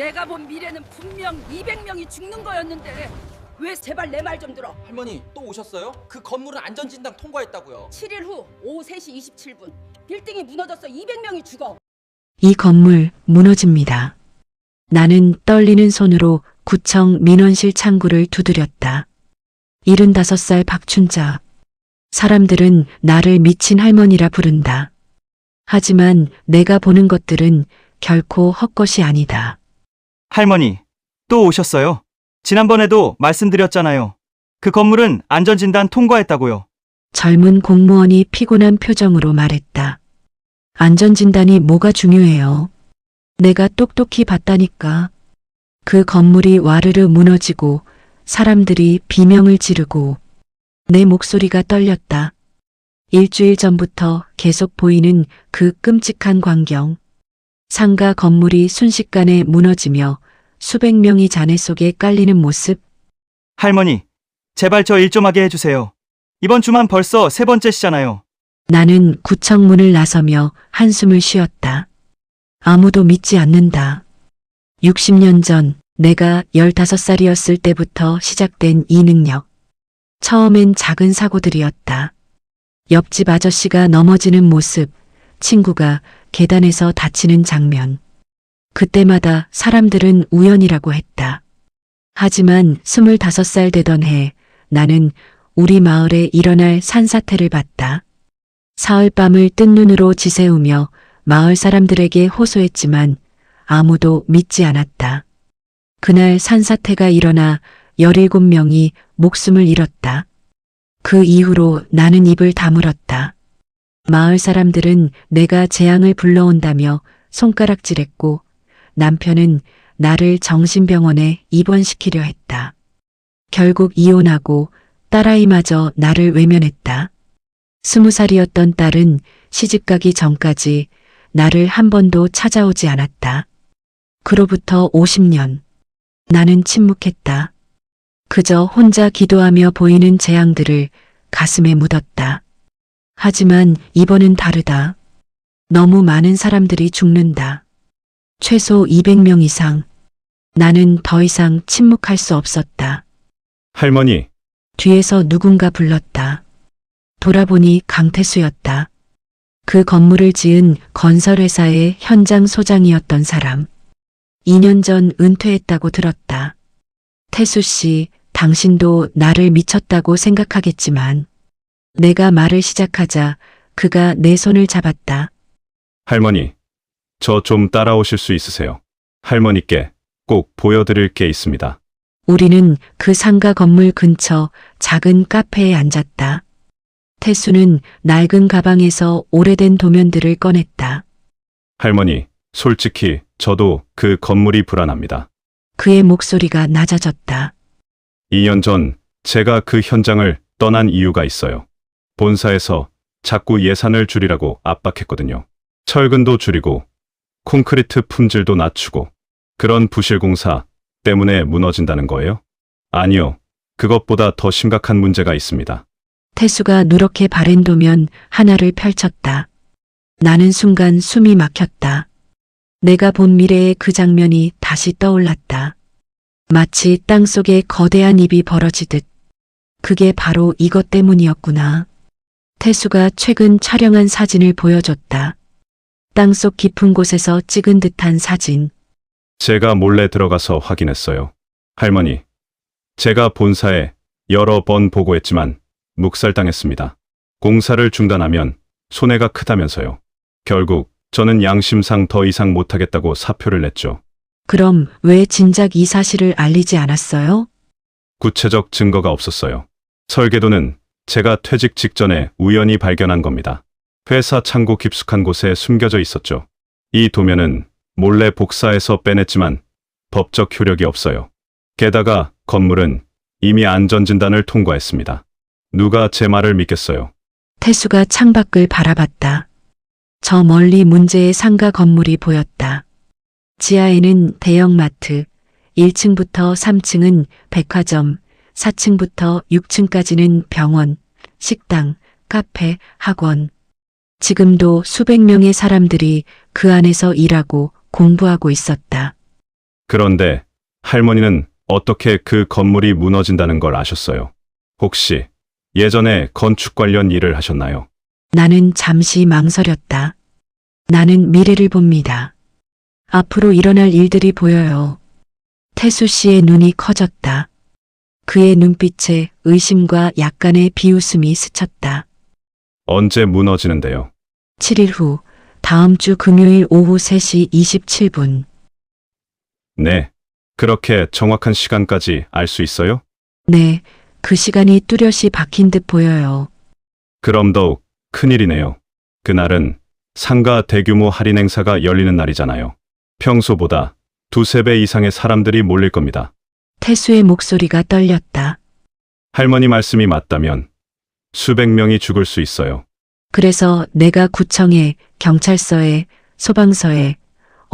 내가 본 미래는 분명 200명이 죽는 거였는데 왜 제발 내 말 좀 들어. 할머니 또 오셨어요? 그 건물은 안전진단 통과했다고요. 7일 후 오후 3시 27분 빌딩이 무너져서 200명이 죽어. 이 건물 무너집니다. 나는 떨리는 손으로 구청 민원실 창구를 두드렸다. 75살 박춘자. 사람들은 나를 미친 할머니라 부른다. 하지만 내가 보는 것들은 결코 헛것이 아니다. 할머니, 또 오셨어요? 지난번에도 말씀드렸잖아요. 그 건물은 안전진단 통과했다고요. 젊은 공무원이 피곤한 표정으로 말했다. 안전진단이 뭐가 중요해요? 내가 똑똑히 봤다니까. 그 건물이 와르르 무너지고 사람들이 비명을 지르고 내 목소리가 떨렸다. 일주일 전부터 계속 보이는 그 끔찍한 광경. 상가 건물이 순식간에 무너지며 수백 명이 잔해 속에 깔리는 모습. 할머니, 제발 저 일 좀 하게 해주세요. 이번 주만 벌써 3번째시잖아요. 나는 구청 문을 나서며 한숨을 쉬었다. 아무도 믿지 않는다. 60년 전 내가 15살이었을 때부터 시작된 이 능력. 처음엔 작은 사고들이었다. 옆집 아저씨가 넘어지는 모습, 친구가 계단에서 다치는 장면. 그때마다 사람들은 우연이라고 했다. 하지만 25살 되던 해 나는 우리 마을에 일어날 산사태를 봤다. 사흘밤을 뜬 눈으로 지새우며 마을 사람들에게 호소했지만 아무도 믿지 않았다. 그날 산사태가 일어나 17명이 목숨을 잃었다. 그 이후로 나는 입을 다물었다. 마을 사람들은 내가 재앙을 불러온다며 손가락질했고 남편은 나를 정신병원에 입원시키려 했다. 결국 이혼하고 딸아이마저 나를 외면했다. 20살이었던 딸은 시집가기 전까지 나를 한 번도 찾아오지 않았다. 그로부터 50년. 나는 침묵했다. 그저 혼자 기도하며 보이는 재앙들을 가슴에 묻었다. 하지만 이번은 다르다. 너무 많은 사람들이 죽는다. 최소 200명 이상. 나는 더 이상 침묵할 수 없었다. 할머니, 뒤에서 누군가 불렀다. 돌아보니 강태수였다. 그 건물을 지은 건설회사의 현장 소장이었던 사람. 2년 전 은퇴했다고 들었다. 태수 씨, 당신도 나를 미쳤다고 생각하겠지만 내가 말을 시작하자 그가 내 손을 잡았다. 할머니, 저 좀 따라오실 수 있으세요? 할머니께 꼭 보여드릴 게 있습니다. 우리는 그 상가 건물 근처 작은 카페에 앉았다. 태수는 낡은 가방에서 오래된 도면들을 꺼냈다. 할머니, 솔직히 저도 그 건물이 불안합니다. 그의 목소리가 낮아졌다. 2년 전 제가 그 현장을 떠난 이유가 있어요. 본사에서 자꾸 예산을 줄이라고 압박했거든요. 철근도 줄이고 콘크리트 품질도 낮추고 그런 부실공사 때문에 무너진다는 거예요? 아니요. 그것보다 더 심각한 문제가 있습니다. 태수가 누렇게 바랜 도면 하나를 펼쳤다. 나는 순간 숨이 막혔다. 내가 본 미래의 그 장면이 다시 떠올랐다. 마치 땅속에 거대한 입이 벌어지듯. 그게 바로 이것 때문이었구나. 태수가 최근 촬영한 사진을 보여줬다. 땅속 깊은 곳에서 찍은 듯한 사진. 제가 몰래 들어가서 확인했어요. 할머니, 제가 본사에 여러 번 보고했지만 묵살당했습니다. 공사를 중단하면 손해가 크다면서요. 결국 저는 양심상 더 이상 못하겠다고 사표를 냈죠. 그럼 왜 진작 이 사실을 알리지 않았어요? 구체적 증거가 없었어요. 설계도는 제가 퇴직 직전에 우연히 발견한 겁니다. 회사 창고 깊숙한 곳에 숨겨져 있었죠. 이 도면은 몰래 복사해서 빼냈지만 법적 효력이 없어요. 게다가 건물은 이미 안전진단을 통과했습니다. 누가 제 말을 믿겠어요? 태수가 창밖을 바라봤다. 저 멀리 문제의 상가 건물이 보였다. 지하에는 대형마트, 1층부터 3층은 백화점, 4층부터 6층까지는 병원, 식당, 카페, 학원. 지금도 수백 명의 사람들이 그 안에서 일하고 공부하고 있었다. 그런데 할머니는 어떻게 그 건물이 무너진다는 걸 아셨어요? 혹시 예전에 건축 관련 일을 하셨나요? 나는 잠시 망설였다. 나는 미래를 봅니다. 앞으로 일어날 일들이 보여요. 태수 씨의 눈이 커졌다. 그의 눈빛에 의심과 약간의 비웃음이 스쳤다. 언제 무너지는데요? 7일 후, 다음 주 금요일 오후 3시 27분. 네. 그렇게 정확한 시간까지 알 수 있어요? 네, 그 시간이 뚜렷이 박힌 듯 보여요. 그럼 더욱 큰일이네요. 그날은 상가 대규모 할인 행사가 열리는 날이잖아요. 평소보다 두세 배 이상의 사람들이 몰릴 겁니다. 태수의 목소리가 떨렸다. 할머니 말씀이 맞다면 수백 명이 죽을 수 있어요. 그래서 내가 구청에, 경찰서에, 소방서에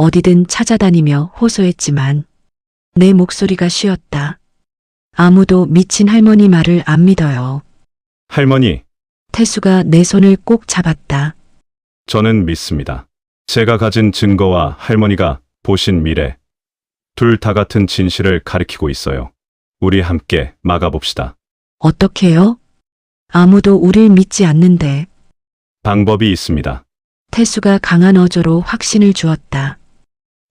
어디든 찾아다니며 호소했지만 내 목소리가 쉬었다. 아무도 미친 할머니 말을 안 믿어요. 할머니, 태수가 내 손을 꼭 잡았다. 저는 믿습니다. 제가 가진 증거와 할머니가 보신 미래, 둘 다 같은 진실을 가리키고 있어요. 우리 함께 막아봅시다. 어떻게요? 아무도 우릴 믿지 않는데. 방법이 있습니다. 태수가 강한 어조로 확신을 주었다.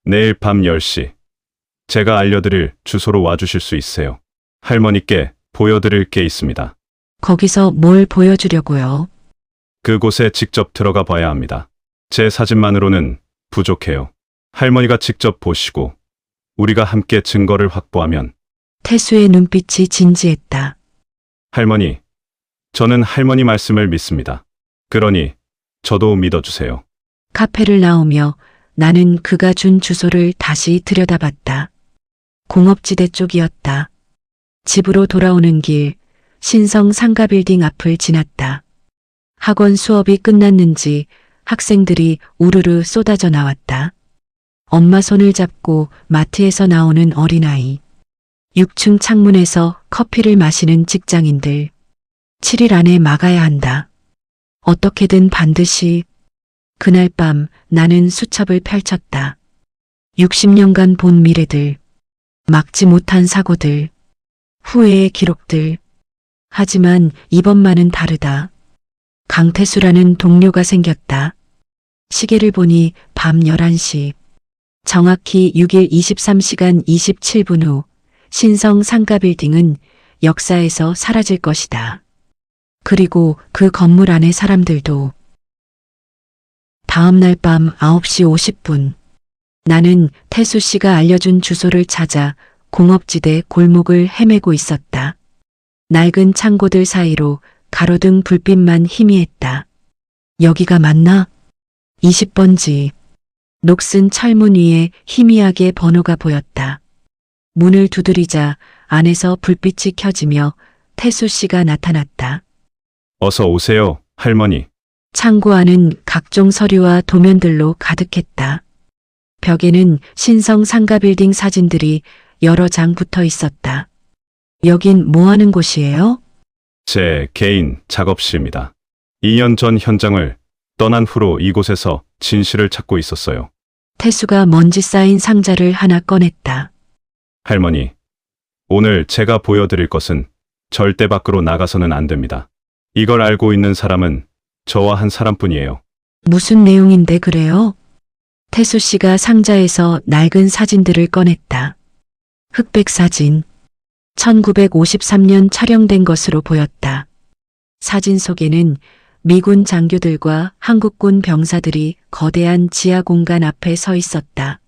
내일 밤 10시, 제가 알려드릴 주소로 와주실 수 있어요. 할머니께 보여드릴 게 있습니다. 거기서 뭘 보여주려고요? 그곳에 직접 들어가 봐야 합니다. 제 사진만으로는 부족해요. 할머니가 직접 보시고 우리가 함께 증거를 확보하면. 태수의 눈빛이 진지했다. 할머니, 저는 할머니 말씀을 믿습니다. 그러니 저도 믿어주세요. 카페를 나오며 나는 그가 준 주소를 다시 들여다봤다. 공업지대 쪽이었다. 집으로 돌아오는 길, 신성 상가빌딩 앞을 지났다. 학원 수업이 끝났는지 학생들이 우르르 쏟아져 나왔다. 엄마 손을 잡고 마트에서 나오는 어린아이. 6층 창문에서 커피를 마시는 직장인들. 7일 안에 막아야 한다. 어떻게든 반드시. 그날 밤 나는 수첩을 펼쳤다. 60년간 본 미래들. 막지 못한 사고들. 후회의 기록들. 하지만 이번만은 다르다. 강태수라는 동료가 생겼다. 시계를 보니 밤 11시. 정확히 6일 23시간 27분 후 신성 상가빌딩은 역사에서 사라질 것이다. 그리고 그 건물 안의 사람들도. 다음 날 밤 9시 50분. 나는 태수 씨가 알려준 주소를 찾아 공업지대 골목을 헤매고 있었다. 낡은 창고들 사이로 가로등 불빛만 희미했다. 여기가 맞나? 20번지. 녹슨 철문 위에 희미하게 번호가 보였다. 문을 두드리자 안에서 불빛이 켜지며 태수 씨가 나타났다. 어서 오세요, 할머니. 창고 안은 각종 서류와 도면들로 가득했다. 벽에는 신성 상가빌딩 사진들이 여러 장 붙어 있었다. 여긴 뭐 하는 곳이에요? 제 개인 작업실입니다. 2년 전 현장을 떠난 후로 이곳에서 진실을 찾고 있었어요. 태수가 먼지 쌓인 상자를 하나 꺼냈다. 할머니, 오늘 제가 보여드릴 것은 절대 밖으로 나가서는 안 됩니다. 이걸 알고 있는 사람은 저와 한 사람뿐이에요. 무슨 내용인데 그래요? 태수 씨가 상자에서 낡은 사진들을 꺼냈다. 흑백 사진. 1953년 촬영된 것으로 보였다. 사진 속에는 미군 장교들과 한국군 병사들이 거대한 지하 공간 앞에 서 있었다.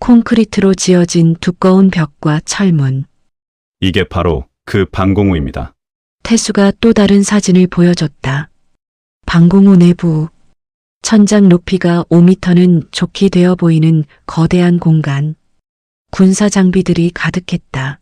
콘크리트로 지어진 두꺼운 벽과 철문. 이게 바로 그 방공호입니다. 태수가 또 다른 사진을 보여줬다. 방공호 내부. 천장 높이가 5m는 좋게 되어 보이는 거대한 공간. 군사 장비들이 가득했다.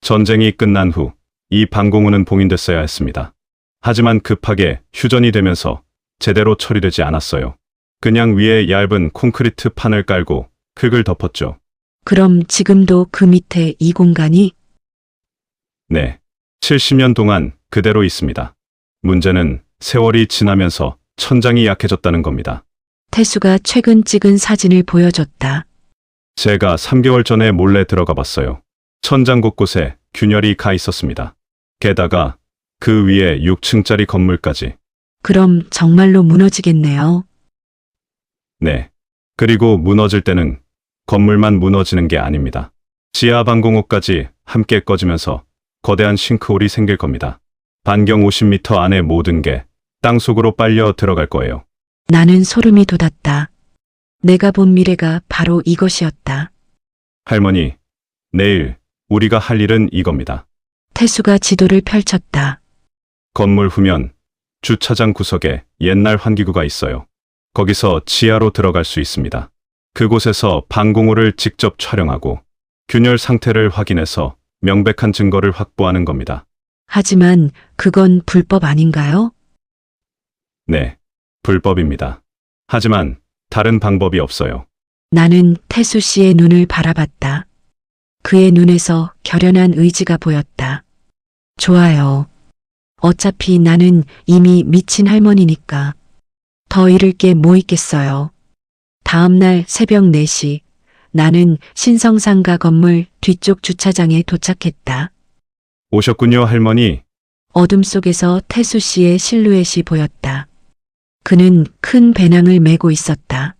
전쟁이 끝난 후 이 방공호는 봉인됐어야 했습니다. 하지만 급하게 휴전이 되면서 제대로 처리되지 않았어요. 그냥 위에 얇은 콘크리트 판을 깔고 흙을 덮었죠. 그럼 지금도 그 밑에 이 공간이? 네. 70년 동안 그대로 있습니다. 문제는 세월이 지나면서 천장이 약해졌다는 겁니다. 태수가 최근 찍은 사진을 보여줬다. 제가 3개월 전에 몰래 들어가 봤어요. 천장 곳곳에 균열이 가 있었습니다. 게다가 그 위에 6층짜리 건물까지. 그럼 정말로 무너지겠네요. 네. 그리고 무너질 때는 건물만 무너지는 게 아닙니다. 지하 방공호까지 함께 꺼지면서 거대한 싱크홀이 생길 겁니다. 반경 50m 안에 모든 게 땅속으로 빨려 들어갈 거예요. 나는 소름이 돋았다. 내가 본 미래가 바로 이것이었다. 할머니, 내일 우리가 할 일은 이겁니다. 태수가 지도를 펼쳤다. 건물 후면 주차장 구석에 옛날 환기구가 있어요. 거기서 지하로 들어갈 수 있습니다. 그곳에서 방공호를 직접 촬영하고 균열 상태를 확인해서 명백한 증거를 확보하는 겁니다. 하지만 그건 불법 아닌가요? 네, 불법입니다. 하지만 다른 방법이 없어요. 나는 태수 씨의 눈을 바라봤다. 그의 눈에서 결연한 의지가 보였다. 좋아요. 어차피 나는 이미 미친 할머니니까. 더 잃을 게 뭐 있겠어요. 다음 날 새벽 4시, 나는 신성상가 건물 뒤쪽 주차장에 도착했다. 오셨군요, 할머니. 어둠 속에서 태수 씨의 실루엣이 보였다. 그는 큰 배낭을 메고 있었다.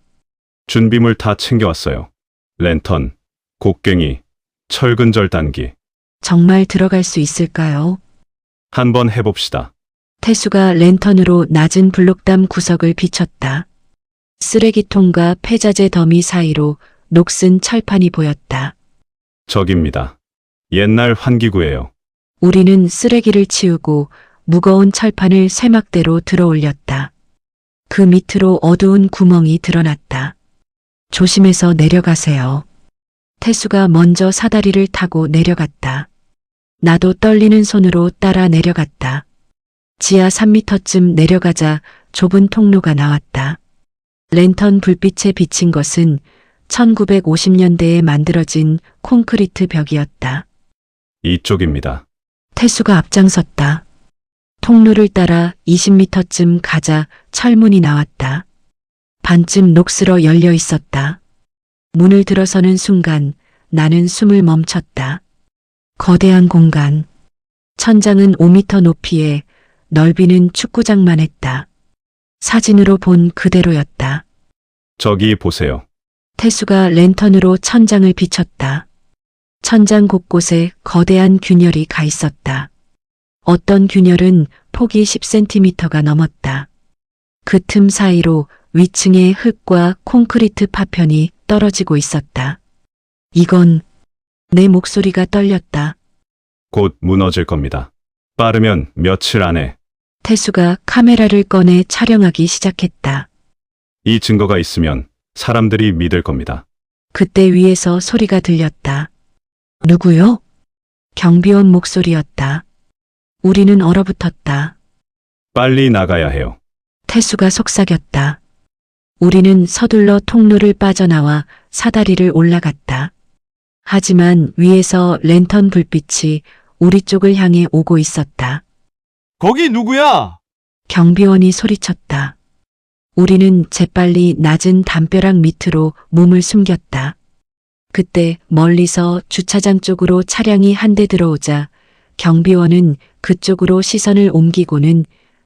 준비물 다 챙겨왔어요. 랜턴, 곡괭이, 철근 절단기. 정말 들어갈 수 있을까요? 한번 해봅시다. 태수가 랜턴으로 낮은 블록담 구석을 비췄다. 쓰레기통과 폐자재 더미 사이로 녹슨 철판이 보였다. 저깁니다. 옛날 환기구예요. 우리는 쓰레기를 치우고 무거운 철판을 쇠막대로 들어 올렸다. 그 밑으로 어두운 구멍이 드러났다. 조심해서 내려가세요. 태수가 먼저 사다리를 타고 내려갔다. 나도 떨리는 손으로 따라 내려갔다. 지하 3미터쯤 내려가자 좁은 통로가 나왔다. 랜턴 불빛에 비친 것은 1950년대에 만들어진 콘크리트 벽이었다. 이쪽입니다. 태수가 앞장섰다. 통로를 따라 20미터쯤 가자 철문이 나왔다. 반쯤 녹슬어 열려 있었다. 문을 들어서는 순간 나는 숨을 멈췄다. 거대한 공간. 천장은 5미터 높이에 넓이는 축구장만 했다. 사진으로 본 그대로였다. 저기 보세요. 태수가 랜턴으로 천장을 비췄다. 천장 곳곳에 거대한 균열이 가 있었다. 어떤 균열은 폭이 10cm가 넘었다. 그 틈 사이로 위층의 흙과 콘크리트 파편이 떨어지고 있었다. 이건 내 목소리가 떨렸다. 곧 무너질 겁니다. 빠르면 며칠 안에. 태수가 카메라를 꺼내 촬영하기 시작했다. 이 증거가 있으면 사람들이 믿을 겁니다. 그때 위에서 소리가 들렸다. 누구요? 경비원 목소리였다. 우리는 얼어붙었다. 빨리 나가야 해요. 태수가 속삭였다. 우리는 서둘러 통로를 빠져나와 사다리를 올라갔다. 하지만 위에서 랜턴 불빛이 우리 쪽을 향해 오고 있었다. 거기 누구야? 경비원이 소리쳤다. 우리는 재빨리 낮은 담벼락 밑으로 몸을 숨겼다. 그때 멀리서 주차장 쪽으로 차량이 한 대 들어오자 경비원은 그쪽으로 시선을 옮기고는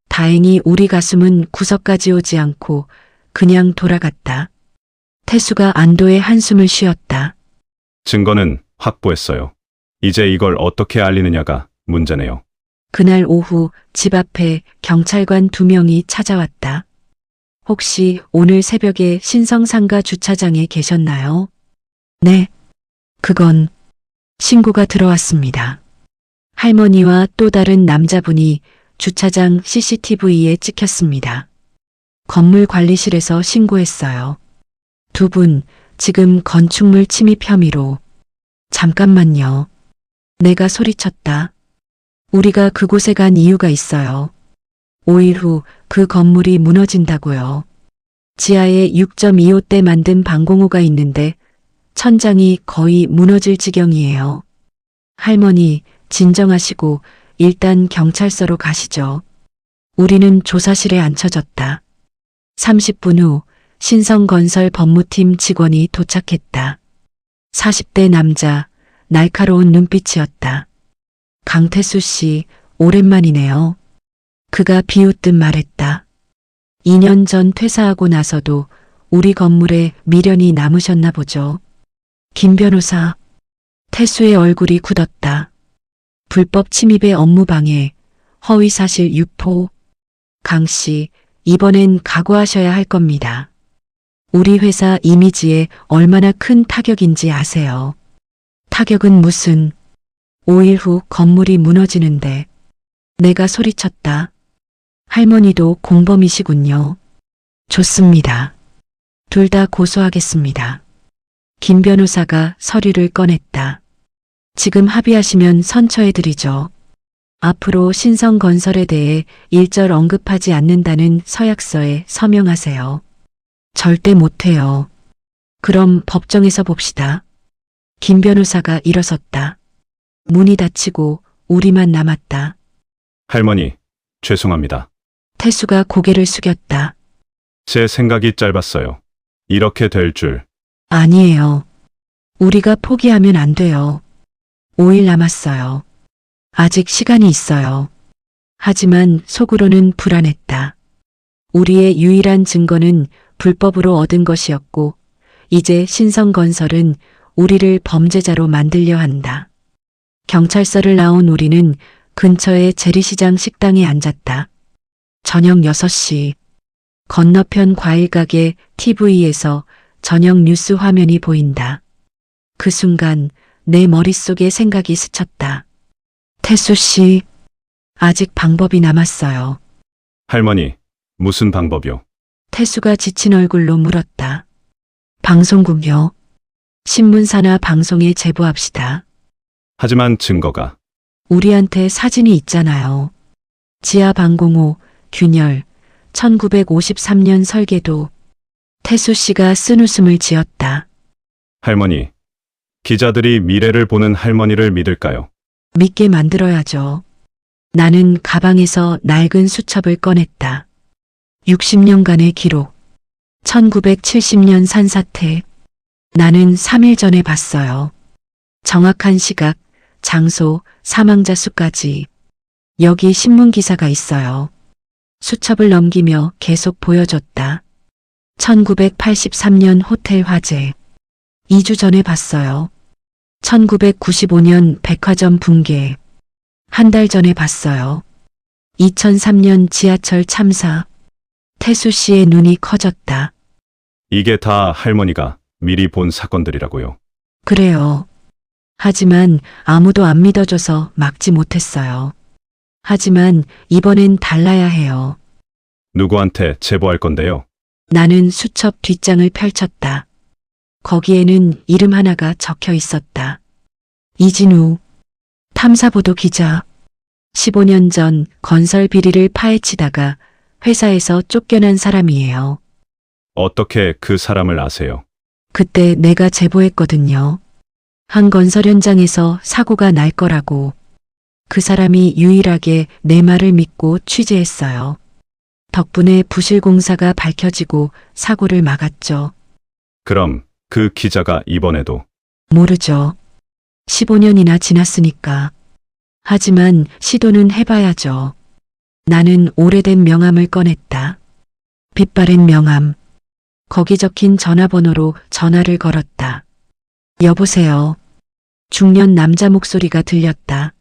다행히 우리 가슴은 구석까지 오지 않고 그냥 돌아갔다. 태수가 안도의 한숨을 쉬었다. 증거는 확보했어요. 이제 이걸 어떻게 알리느냐가 문제네요. 그날 오후 집 앞에 경찰관 2명이 찾아왔다. 혹시 오늘 새벽에 신성상가 주차장에 계셨나요? 네. 그건 신고가 들어왔습니다. 할머니와 또 다른 남자분이 주차장 CCTV에 찍혔습니다. 건물 관리실에서 신고했어요. 2분 지금 건축물 침입 혐의로. 잠깐만요. 내가 소리쳤다. 우리가 그곳에 간 이유가 있어요. 5일 후 그 건물이 무너진다고요. 지하에 6.25대 만든 방공호가 있는데 천장이 거의 무너질 지경이에요. 할머니, 진정하시고 일단 경찰서로 가시죠. 우리는 조사실에 앉혀졌다. 30분 후 신성건설 법무팀 직원이 도착했다. 40대 남자, 날카로운 눈빛이었다. 강태수 씨, 오랜만이네요. 그가 비웃듯 말했다. 2년 전 퇴사하고 나서도 우리 건물에 미련이 남으셨나 보죠. 김 변호사. 태수의 얼굴이 굳었다. 불법 침입의 업무방해, 허위사실 유포. 강 씨, 이번엔 각오하셔야 할 겁니다. 우리 회사 이미지에 얼마나 큰 타격인지 아세요. 타격은 무슨. 5일 후 건물이 무너지는데 내가 소리쳤다. 할머니도 공범이시군요. 좋습니다. 둘 다 고소하겠습니다. 김 변호사가 서류를 꺼냈다. 지금 합의하시면 선처해드리죠. 앞으로 신성건설에 대해 일절 언급하지 않는다는 서약서에 서명하세요. 절대 못해요. 그럼 법정에서 봅시다. 김 변호사가 일어섰다. 문이 닫히고 우리만 남았다. 할머니, 죄송합니다. 태수가 고개를 숙였다. 제 생각이 짧았어요. 이렇게 될 줄. 아니에요. 우리가 포기하면 안 돼요. 5일 남았어요. 아직 시간이 있어요. 하지만 속으로는 불안했다. 우리의 유일한 증거는 불법으로 얻은 것이었고, 이제 신성건설은 우리를 범죄자로 만들려 한다. 경찰서를 나온 우리는 근처의 재래시장 식당에 앉았다. 저녁 6시. 건너편 과일가게 TV에서 저녁 뉴스 화면이 보인다. 그 순간 내 머릿속에 생각이 스쳤다. 태수 씨, 아직 방법이 남았어요. 할머니, 무슨 방법이요? 태수가 지친 얼굴로 물었다. 방송국요. 신문사나 방송에 제보합시다. 하지만 증거가. 우리한테 사진이 있잖아요. 지하 방공호, 균열, 1953년 설계도. 태수 씨가 쓴웃음을 지었다. 할머니, 기자들이 미래를 보는 할머니를 믿을까요? 믿게 만들어야죠. 나는 가방에서 낡은 수첩을 꺼냈다. 60년간의 기록. 1970년 산사태. 나는 3일 전에 봤어요. 정확한 시각, 장소, 사망자 수까지. 여기 신문 기사가 있어요. 수첩을 넘기며 계속 보여줬다. 1983년 호텔 화재. 2주 전에 봤어요. 1995년 백화점 붕괴. 한 달 전에 봤어요. 2003년 지하철 참사. 태수 씨의 눈이 커졌다. 이게 다 할머니가 미리 본 사건들이라고요. 그래요. 하지만 아무도 안 믿어줘서 막지 못했어요. 하지만 이번엔 달라야 해요. 누구한테 제보할 건데요? 나는 수첩 뒷장을 펼쳤다. 거기에는 이름 하나가 적혀 있었다. 이진우, 탐사보도 기자. 15년 전 건설 비리를 파헤치다가 회사에서 쫓겨난 사람이에요. 어떻게 그 사람을 아세요? 그때 내가 제보했거든요. 한 건설 현장에서 사고가 날 거라고. 그 사람이 유일하게 내 말을 믿고 취재했어요. 덕분에 부실 공사가 밝혀지고 사고를 막았죠. 그럼 그 기자가 이번에도. 모르죠. 15년이나 지났으니까. 하지만 시도는 해봐야죠. 나는 오래된 명함을 꺼냈다. 빛바랜 명함. 거기 적힌 전화번호로 전화를 걸었다. 여보세요. 중년 남자 목소리가 들렸다.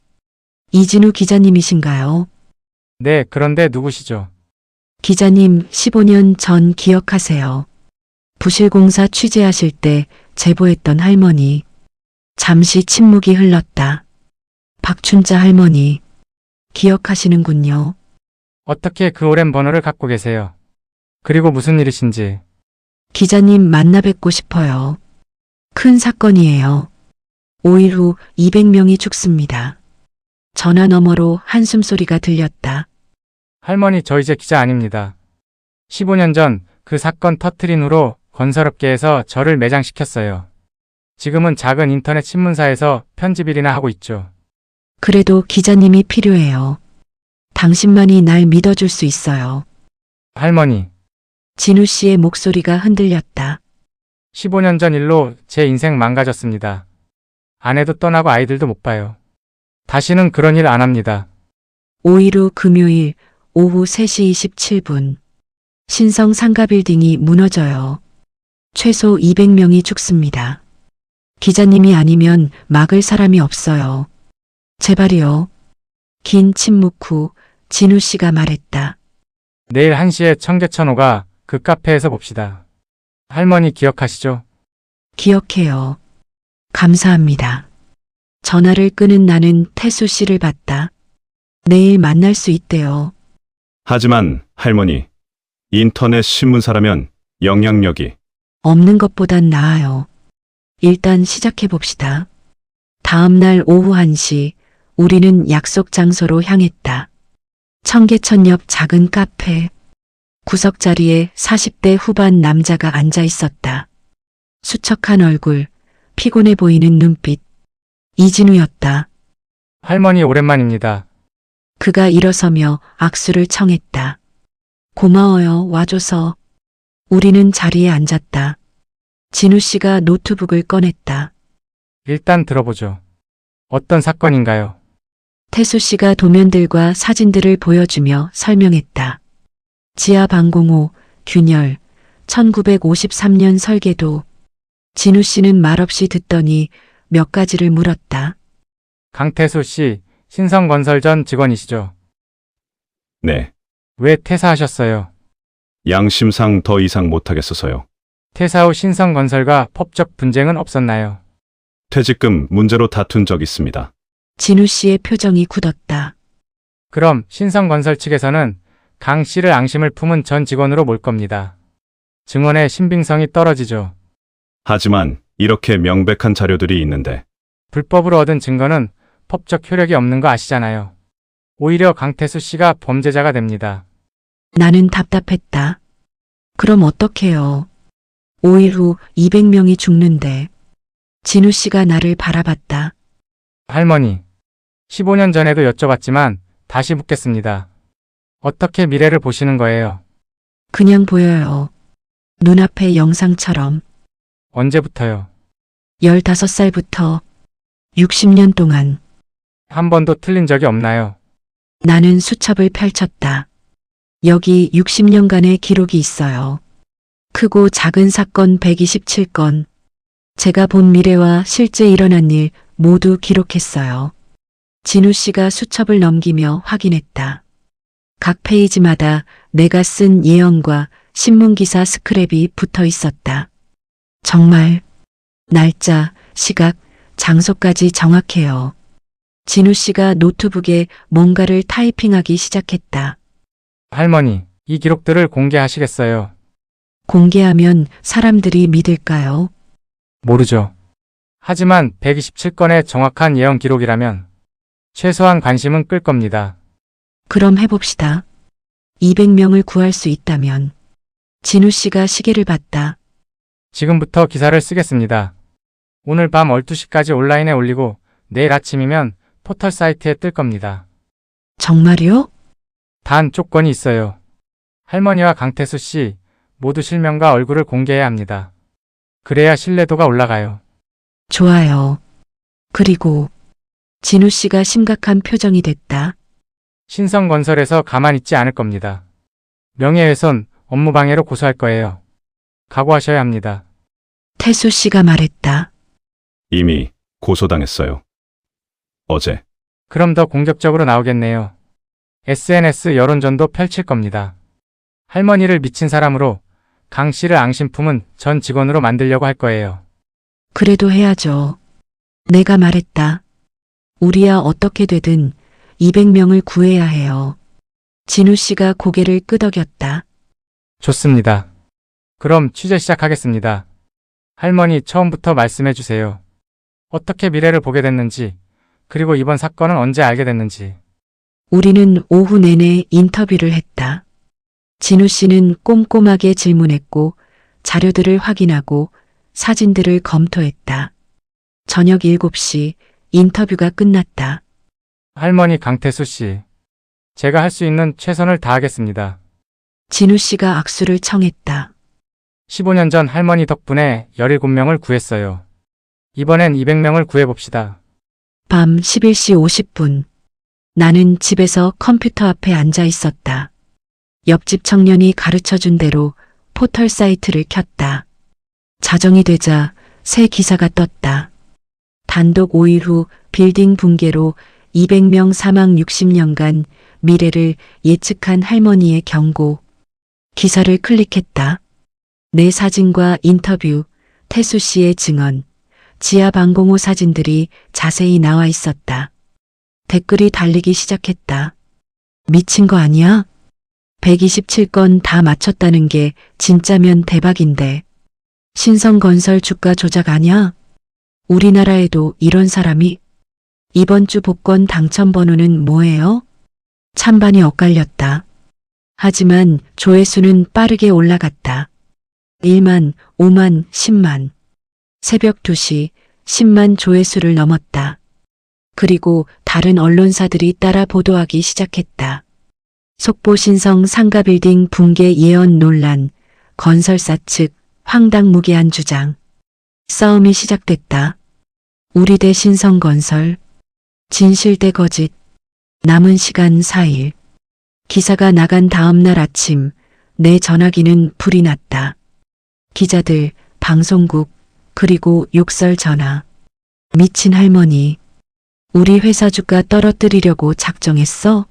이진우 기자님이신가요? 네, 그런데 누구시죠? 기자님, 15년 전 기억하세요. 부실공사 취재하실 때 제보했던 할머니. 잠시 침묵이 흘렀다. 박춘자 할머니. 기억하시는군요. 어떻게 그 오랜 번호를 갖고 계세요? 그리고 무슨 일이신지. 기자님 만나 뵙고 싶어요. 큰 사건이에요. 5일 후 200명이 죽습니다. 전화 너머로 한숨소리가 들렸다. 할머니, 저 이제 기자 아닙니다. 15년 전 그 사건 터트린 후로 건설업계에서 저를 매장시켰어요. 지금은 작은 인터넷 신문사에서 편집일이나 하고 있죠. 그래도 기자님이 필요해요. 당신만이 날 믿어줄 수 있어요. 할머니, 진우 씨의 목소리가 흔들렸다. 15년 전 일로 제 인생 망가졌습니다. 아내도 떠나고 아이들도 못 봐요. 다시는 그런 일 안 합니다. 5일 후 금요일 오후 3시 27분. 신성 상가빌딩이 무너져요. 최소 200명이 죽습니다. 기자님이 아니면 막을 사람이 없어요. 제발이요. 긴 침묵 후 진우 씨가 말했다. 내일 1시에 청계천호가 그 카페에서 봅시다. 할머니 기억하시죠? 기억해요. 감사합니다. 전화를 끄는 나는 태수 씨를 봤다. 내일 만날 수 있대요. 하지만 할머니, 인터넷 신문사라면 영향력이 없는 것보단 나아요. 일단 시작해 봅시다. 다음 날 오후 1시 우리는 약속 장소로 향했다. 청계천 옆 작은 카페. 구석 자리에 40대 후반 남자가 앉아 있었다. 수척한 얼굴, 피곤해 보이는 눈빛. 이진우였다. 할머니 오랜만입니다. 그가 일어서며 악수를 청했다. 고마워요, 와줘서. 우리는 자리에 앉았다. 진우 씨가 노트북을 꺼냈다. 일단 들어보죠. 어떤 사건인가요? 태수 씨가 도면들과 사진들을 보여주며 설명했다. 지하 방공호, 균열, 1953년 설계도. 진우 씨는 말없이 듣더니 몇 가지를 물었다. 강태수 씨, 신성건설 전 직원이시죠? 네, 왜 퇴사하셨어요? 양심상 더 이상 못하겠어서요. 퇴사 후 신성건설과 법적 분쟁은 없었나요? 퇴직금 문제로 다툰 적 있습니다. 진우 씨의 표정이 굳었다. 그럼 신성건설 측에서는 강 씨를 앙심을 품은 전 직원으로 몰 겁니다. 증언의 신빙성이 떨어지죠. 하지만 이렇게 명백한 자료들이 있는데 불법으로 얻은 증거는 법적 효력이 없는 거 아시잖아요. 오히려 강태수 씨가 범죄자가 됩니다. 나는 답답했다. 그럼 어떡해요? 5일 후 200명이 죽는데. 진우 씨가 나를 바라봤다. 할머니, 15년 전에도 여쭤봤지만 다시 묻겠습니다. 어떻게 미래를 보시는 거예요? 그냥 보여요. 눈앞의 영상처럼. 언제부터요? 15살부터 60년 동안. 한 번도 틀린 적이 없나요? 나는 수첩을 펼쳤다. 여기 60년간의 기록이 있어요. 크고 작은 사건 127건. 제가 본 미래와 실제 일어난 일 모두 기록했어요. 진우 씨가 수첩을 넘기며 확인했다. 각 페이지마다 내가 쓴 예언과 신문기사 스크랩이 붙어 있었다. 정말 날짜, 시각, 장소까지 정확해요. 진우 씨가 노트북에 뭔가를 타이핑하기 시작했다. 할머니, 이 기록들을 공개하시겠어요? 공개하면 사람들이 믿을까요? 모르죠. 하지만 127건의 정확한 예언 기록이라면 최소한 관심은 끌 겁니다. 그럼 해봅시다. 200명을 구할 수 있다면. 진우 씨가 시계를 봤다. 지금부터 기사를 쓰겠습니다. 오늘 밤 12시까지 온라인에 올리고 내일 아침이면 포털 사이트에 뜰 겁니다. 정말요? 단 조건이 있어요. 할머니와 강태수 씨 모두 실명과 얼굴을 공개해야 합니다. 그래야 신뢰도가 올라가요. 좋아요. 그리고 진우 씨가 심각한 표정이 됐다. 신성건설에서 가만히 있지 않을 겁니다. 명예훼손, 업무방해로 고소할 거예요. 각오하셔야 합니다. 태수 씨가 말했다. 이미 고소당했어요. 어제 그럼 더 공격적으로 나오겠네요. SNS 여론전도 펼칠 겁니다. 할머니를 미친 사람으로 강 씨를 앙심 품은 전 직원으로 만들려고 할 거예요. 그래도 해야죠. 내가 말했다. 우리야 어떻게 되든 200명을 구해야 해요. 진우 씨가 고개를 끄덕였다. 좋습니다. 그럼 취재 시작하겠습니다. 할머니 처음부터 말씀해 주세요. 어떻게 미래를 보게 됐는지, 그리고 이번 사건은 언제 알게 됐는지. 우리는 오후 내내 인터뷰를 했다. 진우 씨는 꼼꼼하게 질문했고 자료들을 확인하고 사진들을 검토했다. 저녁 7시 인터뷰가 끝났다. 할머니 강태수 씨, 제가 할 수 있는 최선을 다하겠습니다. 진우 씨가 악수를 청했다. 15년 전 할머니 덕분에 17명을 구했어요. 이번엔 200명을 구해봅시다. 밤 11시 50분. 나는 집에서 컴퓨터 앞에 앉아 있었다. 옆집 청년이 가르쳐준 대로 포털 사이트를 켰다. 자정이 되자 새 기사가 떴다. 단독 5일 후 빌딩 붕괴로 200명 사망 60년간 미래를 예측한 할머니의 경고. 기사를 클릭했다. 내 사진과 인터뷰, 태수 씨의 증언, 지하 방공호 사진들이 자세히 나와 있었다. 댓글이 달리기 시작했다. 미친 거 아니야? 127건 다 맞췄다는 게 진짜면 대박인데. 신성건설 주가 조작 아냐? 우리나라에도 이런 사람이? 이번 주 복권 당첨 번호는 뭐예요? 찬반이 엇갈렸다. 하지만 조회수는 빠르게 올라갔다. 1만, 5만, 10만. 새벽 2시 10만 조회수를 넘었다. 그리고 다른 언론사들이 따라 보도하기 시작했다. 속보 신성 상가빌딩 붕괴 예언 논란, 건설사 측 황당무계한 주장. 싸움이 시작됐다. 우리 대 신성건설, 진실 대 거짓. 남은 시간 4일. 기사가 나간 다음 날 아침 내 전화기는 불이 났다. 기자들, 방송국, 그리고 욕설 전화. 미친 할머니. 우리 회사 주가 떨어뜨리려고 작정했어?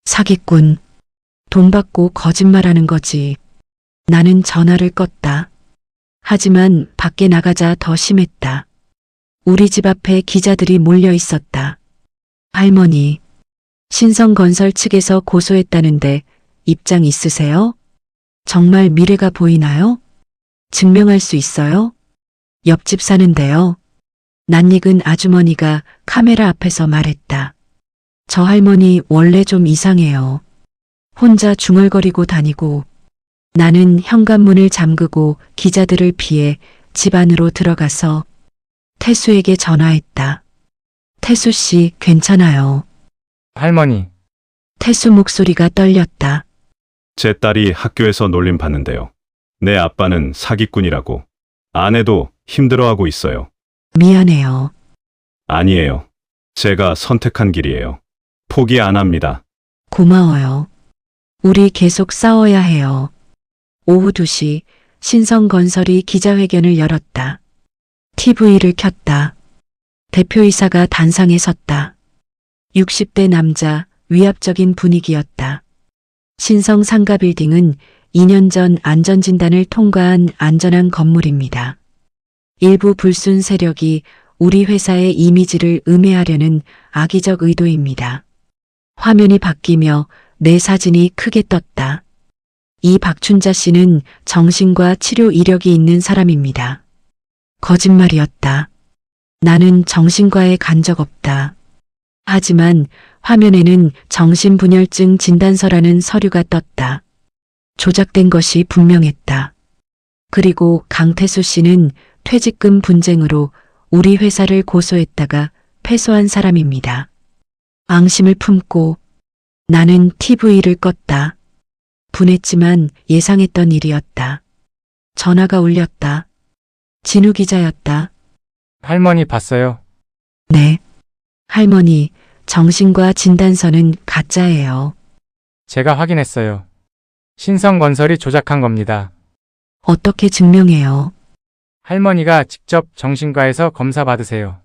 사기꾼. 돈 받고 거짓말하는 거지. 나는 전화를 껐다. 하지만 밖에 나가자 더 심했다. 우리 집 앞에 기자들이 몰려 있었다. 할머니, 신성건설 측에서 고소했다는데 입장 있으세요? 정말 미래가 보이나요? 증명할 수 있어요? 옆집 사는데요. 낯익은 아주머니가 카메라 앞에서 말했다. 저 할머니 원래 좀 이상해요. 혼자 중얼거리고 다니고. 나는 현관문을 잠그고 기자들을 피해 집 안으로 들어가서 태수에게 전화했다. 태수 씨 괜찮아요. 할머니, 태수 목소리가 떨렸다. 제 딸이 학교에서 놀림 받는데요. 내 아빠는 사기꾼이라고. 아내도 힘들어하고 있어요. 미안해요. 아니에요. 제가 선택한 길이에요. 포기 안 합니다. 고마워요. 우리 계속 싸워야 해요. 오후 2시 신성건설이 기자회견을 열었다. TV를 켰다. 대표이사가 단상에 섰다. 60대 남자, 위압적인 분위기였다. 신성 상가빌딩은 2년 전 안전진단을 통과한 안전한 건물입니다. 일부 불순 세력이 우리 회사의 이미지를 음해하려는 악의적 의도입니다. 화면이 바뀌며 내 사진이 크게 떴다. 이 박춘자 씨는 정신과 치료 이력이 있는 사람입니다. 거짓말이었다. 나는 정신과에 간 적 없다. 하지만 화면에는 정신분열증 진단서라는 서류가 떴다. 조작된 것이 분명했다. 그리고 강태수 씨는 퇴직금 분쟁으로 우리 회사를 고소했다가 패소한 사람입니다. 앙심을 품고 나는 TV를 껐다. 분했지만 예상했던 일이었다. 전화가 울렸다. 진우 기자였다. 할머니 봤어요? 네. 할머니, 정신과 진단서는 가짜예요. 제가 확인했어요. 신성건설이 조작한 겁니다. 어떻게 증명해요? 할머니가 직접 정신과에서 검사 받으세요.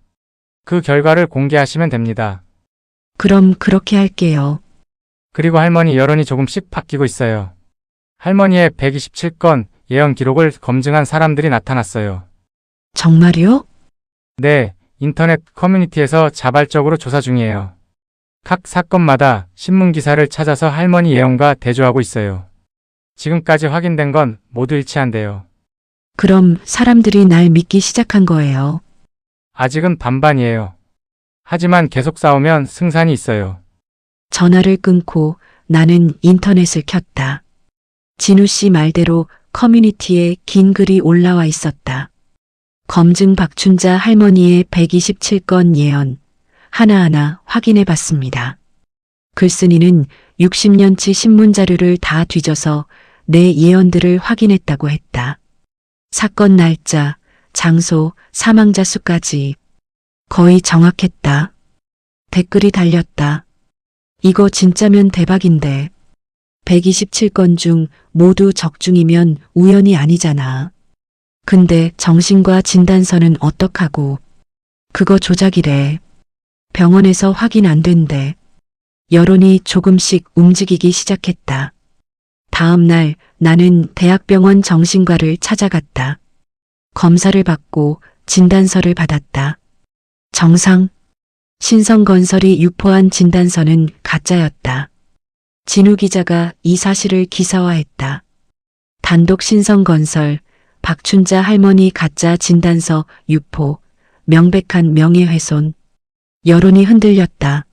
그 결과를 공개하시면 됩니다. 그럼 그렇게 할게요. 그리고 할머니 여론이 조금씩 바뀌고 있어요. 할머니의 127건 예언 기록을 검증한 사람들이 나타났어요. 정말요? 네, 인터넷 커뮤니티에서 자발적으로 조사 중이에요. 각 사건마다 신문 기사를 찾아서 할머니 예언과 대조하고 있어요. 지금까지 확인된 건 모두 일치한대요. 그럼 사람들이 날 믿기 시작한 거예요. 아직은 반반이에요. 하지만 계속 싸우면 승산이 있어요. 전화를 끊고 나는 인터넷을 켰다. 진우 씨 말대로 커뮤니티에 긴 글이 올라와 있었다. 검증 박춘자 할머니의 127건 예언. 하나하나 확인해 봤습니다. 글쓴이는 60년치 신문 자료를 다 뒤져서 내 예언들을 확인했다고 했다. 사건 날짜, 장소, 사망자 수까지 거의 정확했다. 댓글이 달렸다. 이거 진짜면 대박인데. 127건 중 모두 적중이면 우연이 아니잖아. 근데 정신과 진단서는 어떡하고. 그거 조작이래. 병원에서 확인 안 된대. 여론이 조금씩 움직이기 시작했다. 다음 날 나는 대학병원 정신과를 찾아갔다. 검사를 받고 진단서를 받았다. 정상. 신성건설이 유포한 진단서는 가짜였다. 진우 기자가 이 사실을 기사화했다. 단독 신성건설, 박춘자 할머니 가짜 진단서 유포, 명백한 명예훼손. 여론이 흔들렸다.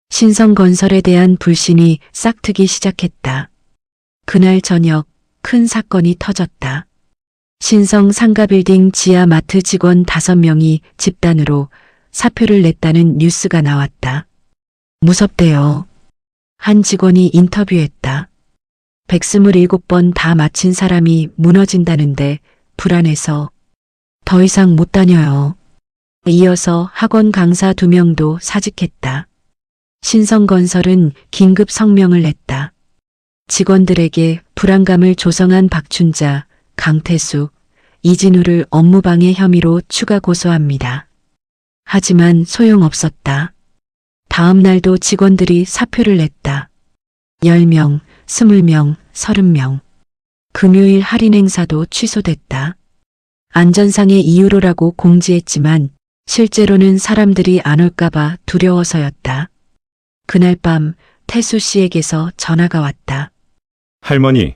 신성건설에 대한 불신이 싹트기 시작했다. 그날 저녁 큰 사건이 터졌다. 신성 상가빌딩 지하 마트 직원 5명이 집단으로 사표를 냈다는 뉴스가 나왔다. 무섭대요. 한 직원이 인터뷰했다. 127번 다 마친 사람이 무너진다는데 불안해서 더 이상 못 다녀요. 이어서 학원 강사 2명도 사직했다. 신성건설은 긴급 성명을 냈다. 직원들에게 불안감을 조성한 박춘자, 강태수, 이진우를 업무방해 혐의로 추가 고소합니다. 하지만 소용없었다. 다음 날도 직원들이 사표를 냈다. 10명, 20명, 30명. 금요일 할인 행사도 취소됐다. 안전상의 이유로라고 공지했지만 실제로는 사람들이 안 올까봐 두려워서였다. 그날 밤 태수 씨에게서 전화가 왔다. 할머니,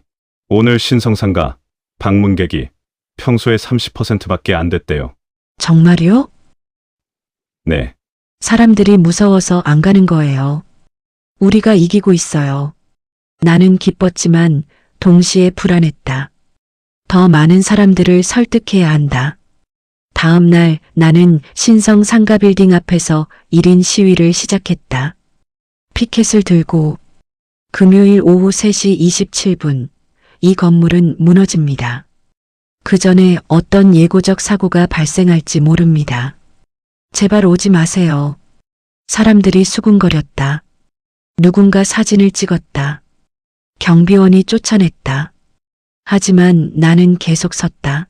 오늘 신성상가 방문객이 평소에 30%밖에 안 됐대요. 정말요? 네. 사람들이 무서워서 안 가는 거예요. 우리가 이기고 있어요. 나는 기뻤지만 동시에 불안했다. 더 많은 사람들을 설득해야 한다. 다음 날 나는 신성 상가빌딩 앞에서 1인 시위를 시작했다. 피켓을 들고 금요일 오후 3시 27분 이 건물은 무너집니다. 그 전에 어떤 예고적 사고가 발생할지 모릅니다. 제발 오지 마세요. 사람들이 수군거렸다. 누군가 사진을 찍었다. 경비원이 쫓아냈다. 하지만 나는 계속 섰다.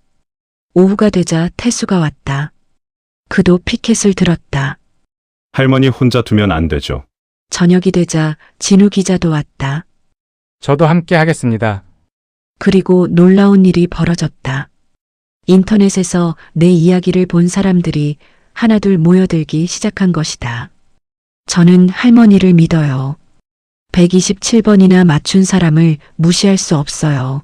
오후가 되자 태수가 왔다. 그도 피켓을 들었다. 할머니 혼자 두면 안 되죠. 저녁이 되자 진우 기자도 왔다. 저도 함께 하겠습니다. 그리고 놀라운 일이 벌어졌다. 인터넷에서 내 이야기를 본 사람들이 하나둘 모여들기 시작한 것이다. 저는 할머니를 믿어요. 127번이나 맞춘 사람을 무시할 수 없어요.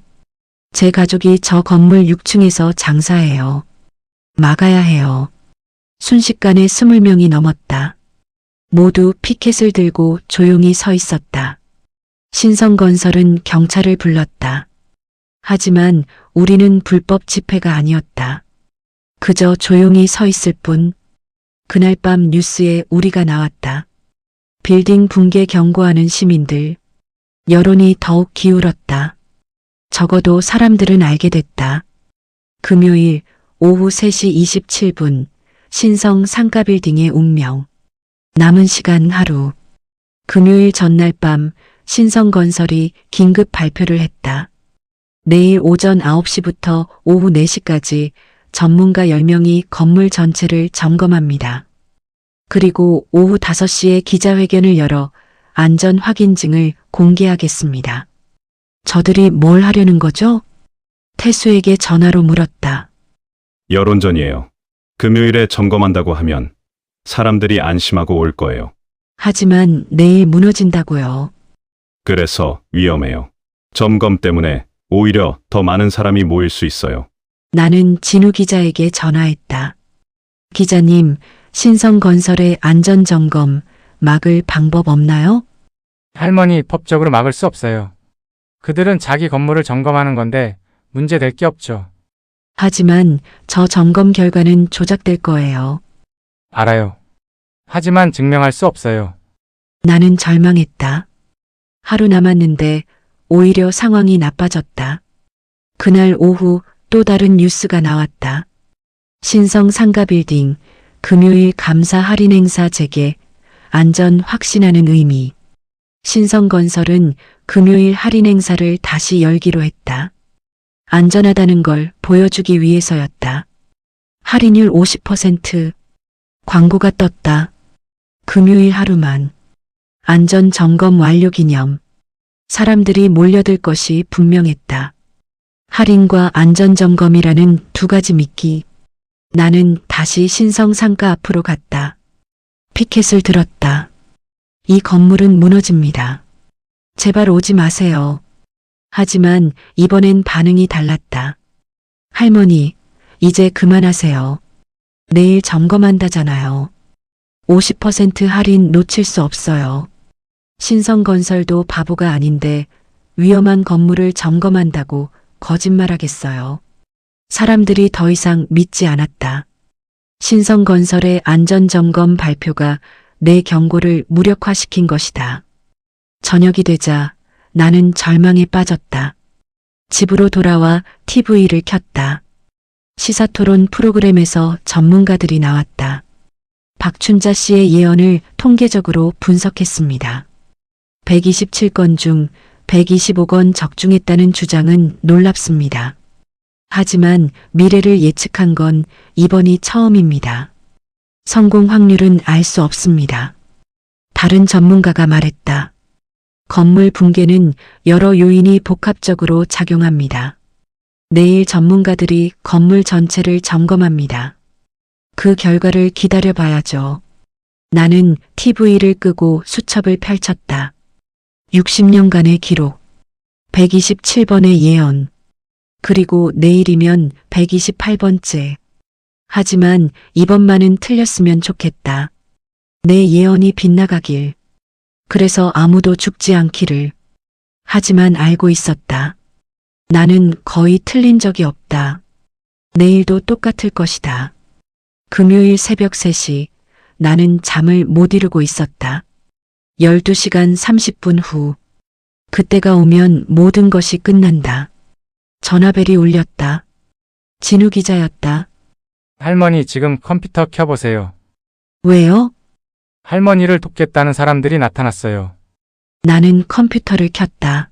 제 가족이 저 건물 6층에서 장사해요. 막아야 해요. 순식간에 20명이 넘었다. 모두 피켓을 들고 조용히 서 있었다. 신성건설은 경찰을 불렀다. 하지만 우리는 불법 집회가 아니었다. 그저 조용히 서 있을 뿐. 그날 밤 뉴스에 우리가 나왔다. 빌딩 붕괴 경고하는 시민들. 여론이 더욱 기울었다. 적어도 사람들은 알게 됐다. 금요일 오후 3시 27분 신성 상가빌딩의 운명. 남은 시간 하루. 금요일 전날 밤 신성건설이 긴급 발표를 했다. 내일 오전 9시부터 오후 4시까지 전문가 10명이 건물 전체를 점검합니다. 그리고 오후 5시에 기자회견을 열어 안전 확인증을 공개하겠습니다. 저들이 뭘 하려는 거죠? 태수에게 전화로 물었다. 여론전이에요. 금요일에 점검한다고 하면 사람들이 안심하고 올 거예요. 하지만 내일 무너진다고요. 그래서 위험해요. 점검 때문에 오히려 더 많은 사람이 모일 수 있어요. 나는 진우 기자에게 전화했다. 기자님, 신성건설의 안전점검 막을 방법 없나요? 할머니 법적으로 막을 수 없어요. 그들은 자기 건물을 점검하는 건데 문제될 게 없죠. 하지만 저 점검 결과는 조작될 거예요. 알아요. 하지만 증명할 수 없어요. 나는 절망했다. 하루 남았는데 오히려 상황이 나빠졌다. 그날 오후 또 다른 뉴스가 나왔다. 신성 상가빌딩 금요일 감사 할인 행사 재개, 안전 확신하는 의미. 신성건설은 금요일 할인 행사를 다시 열기로 했다. 안전하다는 걸 보여주기 위해서였다. 할인율 50%. 광고가 떴다. 금요일 하루만. 안전 점검 완료 기념. 사람들이 몰려들 것이 분명했다. 할인과 안전 점검이라는 두 가지 미끼. 나는 다시 신성 상가 앞으로 갔다. 피켓을 들었다. 이 건물은 무너집니다. 제발 오지 마세요. 하지만 이번엔 반응이 달랐다. 할머니, 이제 그만하세요. 내일 점검한다잖아요. 50% 할인 놓칠 수 없어요. 신성건설도 바보가 아닌데 위험한 건물을 점검한다고 거짓말하겠어요. 사람들이 더 이상 믿지 않았다. 신성건설의 안전점검 발표가 내 경고를 무력화시킨 것이다. 저녁이 되자 나는 절망에 빠졌다. 집으로 돌아와 TV를 켰다. 시사토론 프로그램에서 전문가들이 나왔다. 박춘자 씨의 예언을 통계적으로 분석했습니다. 127건 중 125건 적중했다는 주장은 놀랍습니다. 하지만 미래를 예측한 건 이번이 처음입니다. 성공 확률은 알 수 없습니다. 다른 전문가가 말했다. 건물 붕괴는 여러 요인이 복합적으로 작용합니다. 내일 전문가들이 건물 전체를 점검합니다. 그 결과를 기다려봐야죠. 나는 TV를 끄고 수첩을 펼쳤다. 60년간의 기록, 127번의 예언, 그리고 내일이면 128번째. 하지만 이번만은 틀렸으면 좋겠다. 내 예언이 빗나가길. 그래서 아무도 죽지 않기를. 하지만 알고 있었다. 나는 거의 틀린 적이 없다. 내일도 똑같을 것이다. 금요일 새벽 3시 나는 잠을 못 이루고 있었다. 12시간 30분 후. 그때가 오면 모든 것이 끝난다. 전화벨이 울렸다. 진우 기자였다. 할머니 지금 컴퓨터 켜보세요. 왜요? 할머니를 돕겠다는 사람들이 나타났어요. 나는 컴퓨터를 켰다.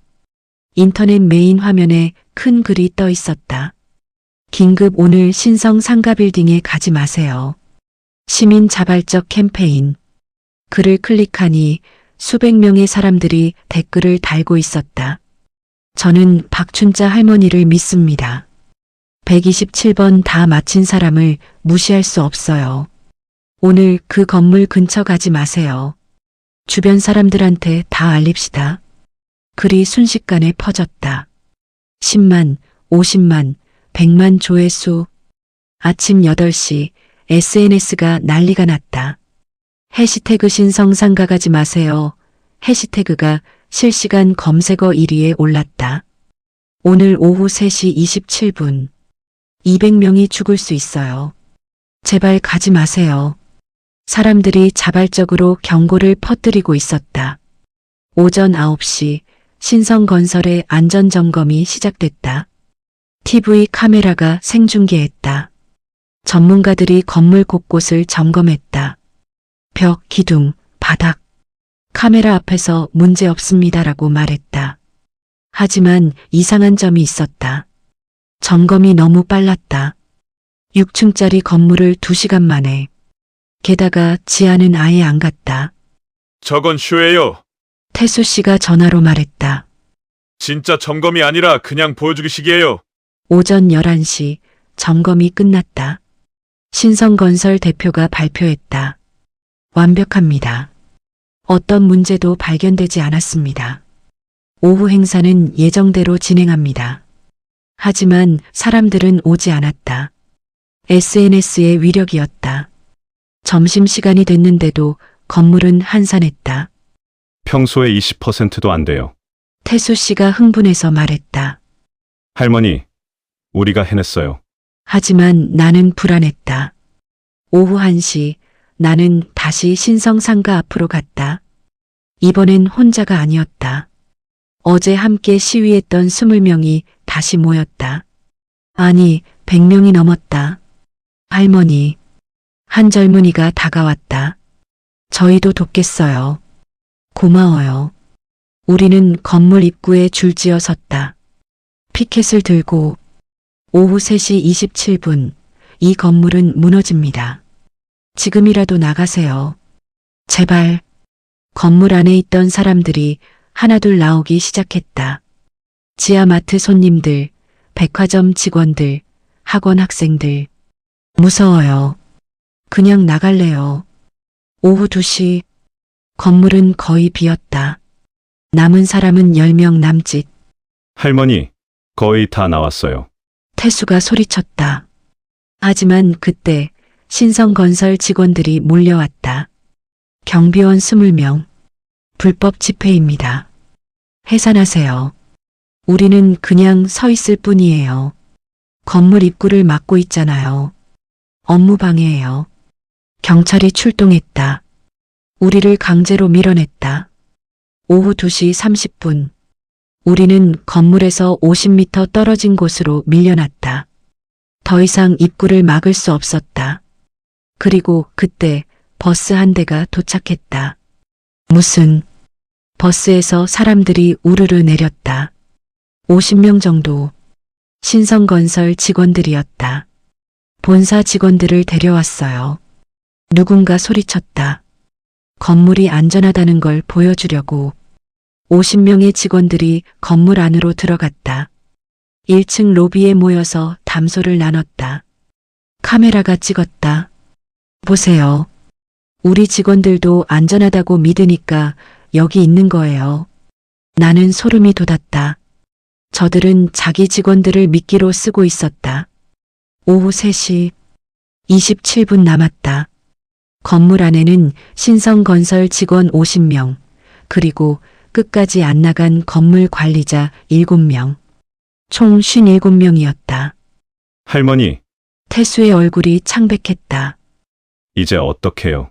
인터넷 메인 화면에 큰 글이 떠 있었다. 긴급 오늘 신성 상가빌딩에 가지 마세요. 시민 자발적 캠페인. 글을 클릭하니 수백 명의 사람들이 댓글을 달고 있었다. 저는 박춘자 할머니를 믿습니다. 127번 다 마친 사람을 무시할 수 없어요. 오늘 그 건물 근처 가지 마세요. 주변 사람들한테 다 알립시다. 글이 순식간에 퍼졌다. 10만, 50만, 100만 조회수. 아침 8시 SNS가 난리가 났다. 해시태그 신성상가 가지 마세요. 해시태그가 실시간 검색어 1위에 올랐다. 오늘 오후 3시 27분. 200명이 죽을 수 있어요. 제발 가지 마세요. 사람들이 자발적으로 경고를 퍼뜨리고 있었다. 오전 9시 신성건설의 안전점검이 시작됐다. TV 카메라가 생중계했다. 전문가들이 건물 곳곳을 점검했다. 벽, 기둥, 바닥. 카메라 앞에서 문제 없습니다라고 말했다. 하지만 이상한 점이 있었다. 점검이 너무 빨랐다. 6층짜리 건물을 2시간 만에. 게다가 지하는 아예 안 갔다. 저건 쇼예요. 태수 씨가 전화로 말했다. 진짜 점검이 아니라 그냥 보여주기식이에요. 오전 11시 점검이 끝났다. 신성건설 대표가 발표했다. 완벽합니다. 어떤 문제도 발견되지 않았습니다. 오후 행사는 예정대로 진행합니다. 하지만 사람들은 오지 않았다. SNS의 위력이었다. 점심시간이 됐는데도 건물은 한산했다. 평소에 20%도 안 돼요. 태수 씨가 흥분해서 말했다. 할머니, 우리가 해냈어요. 하지만 나는 불안했다. 오후 1시 나는 다시 신성상가 앞으로 갔다. 이번엔 혼자가 아니었다. 어제 함께 시위했던 20명이 다시 모였다. 아니, 100명이 넘었다. 할머니. 한 젊은이가 다가왔다. 저희도 돕겠어요. 고마워요. 우리는 건물 입구에 줄지어 섰다. 피켓을 들고 오후 3시 27분 이 건물은 무너집니다. 지금이라도 나가세요. 제발. 건물 안에 있던 사람들이 하나둘 나오기 시작했다. 지하마트 손님들, 백화점 직원들, 학원 학생들. 무서워요. 그냥 나갈래요. 오후 2시 건물은 거의 비었다. 남은 사람은 10명 남짓. 할머니, 거의 다 나왔어요. 태수가 소리쳤다. 하지만 그때 신성건설 직원들이 몰려왔다. 경비원 20명. 불법 집회입니다. 해산하세요. 우리는 그냥 서 있을 뿐이에요. 건물 입구를 막고 있잖아요. 업무 방해예요. 경찰이 출동했다. 우리를 강제로 밀어냈다. 오후 2시 30분. 우리는 건물에서 50m 떨어진 곳으로 밀려났다. 더 이상 입구를 막을 수 없었다. 그리고 그때 버스 한 대가 도착했다. 무슨 버스에서 사람들이 우르르 내렸다. 50명 정도. 신성건설 직원들이었다. 본사 직원들을 데려왔어요. 누군가 소리쳤다. 건물이 안전하다는 걸 보여주려고. 50명의 직원들이 건물 안으로 들어갔다. 1층 로비에 모여서 담소를 나눴다. 카메라가 찍었다. 보세요. 우리 직원들도 안전하다고 믿으니까 여기 있는 거예요. 나는 소름이 돋았다. 저들은 자기 직원들을 미끼로 쓰고 있었다. 오후 3시 27분 남았다. 건물 안에는 신성건설 직원 50명, 그리고 끝까지 안 나간 건물 관리자 7명. 총 57명이었다. 할머니, 태수의 얼굴이 창백했다. 이제 어떡해요?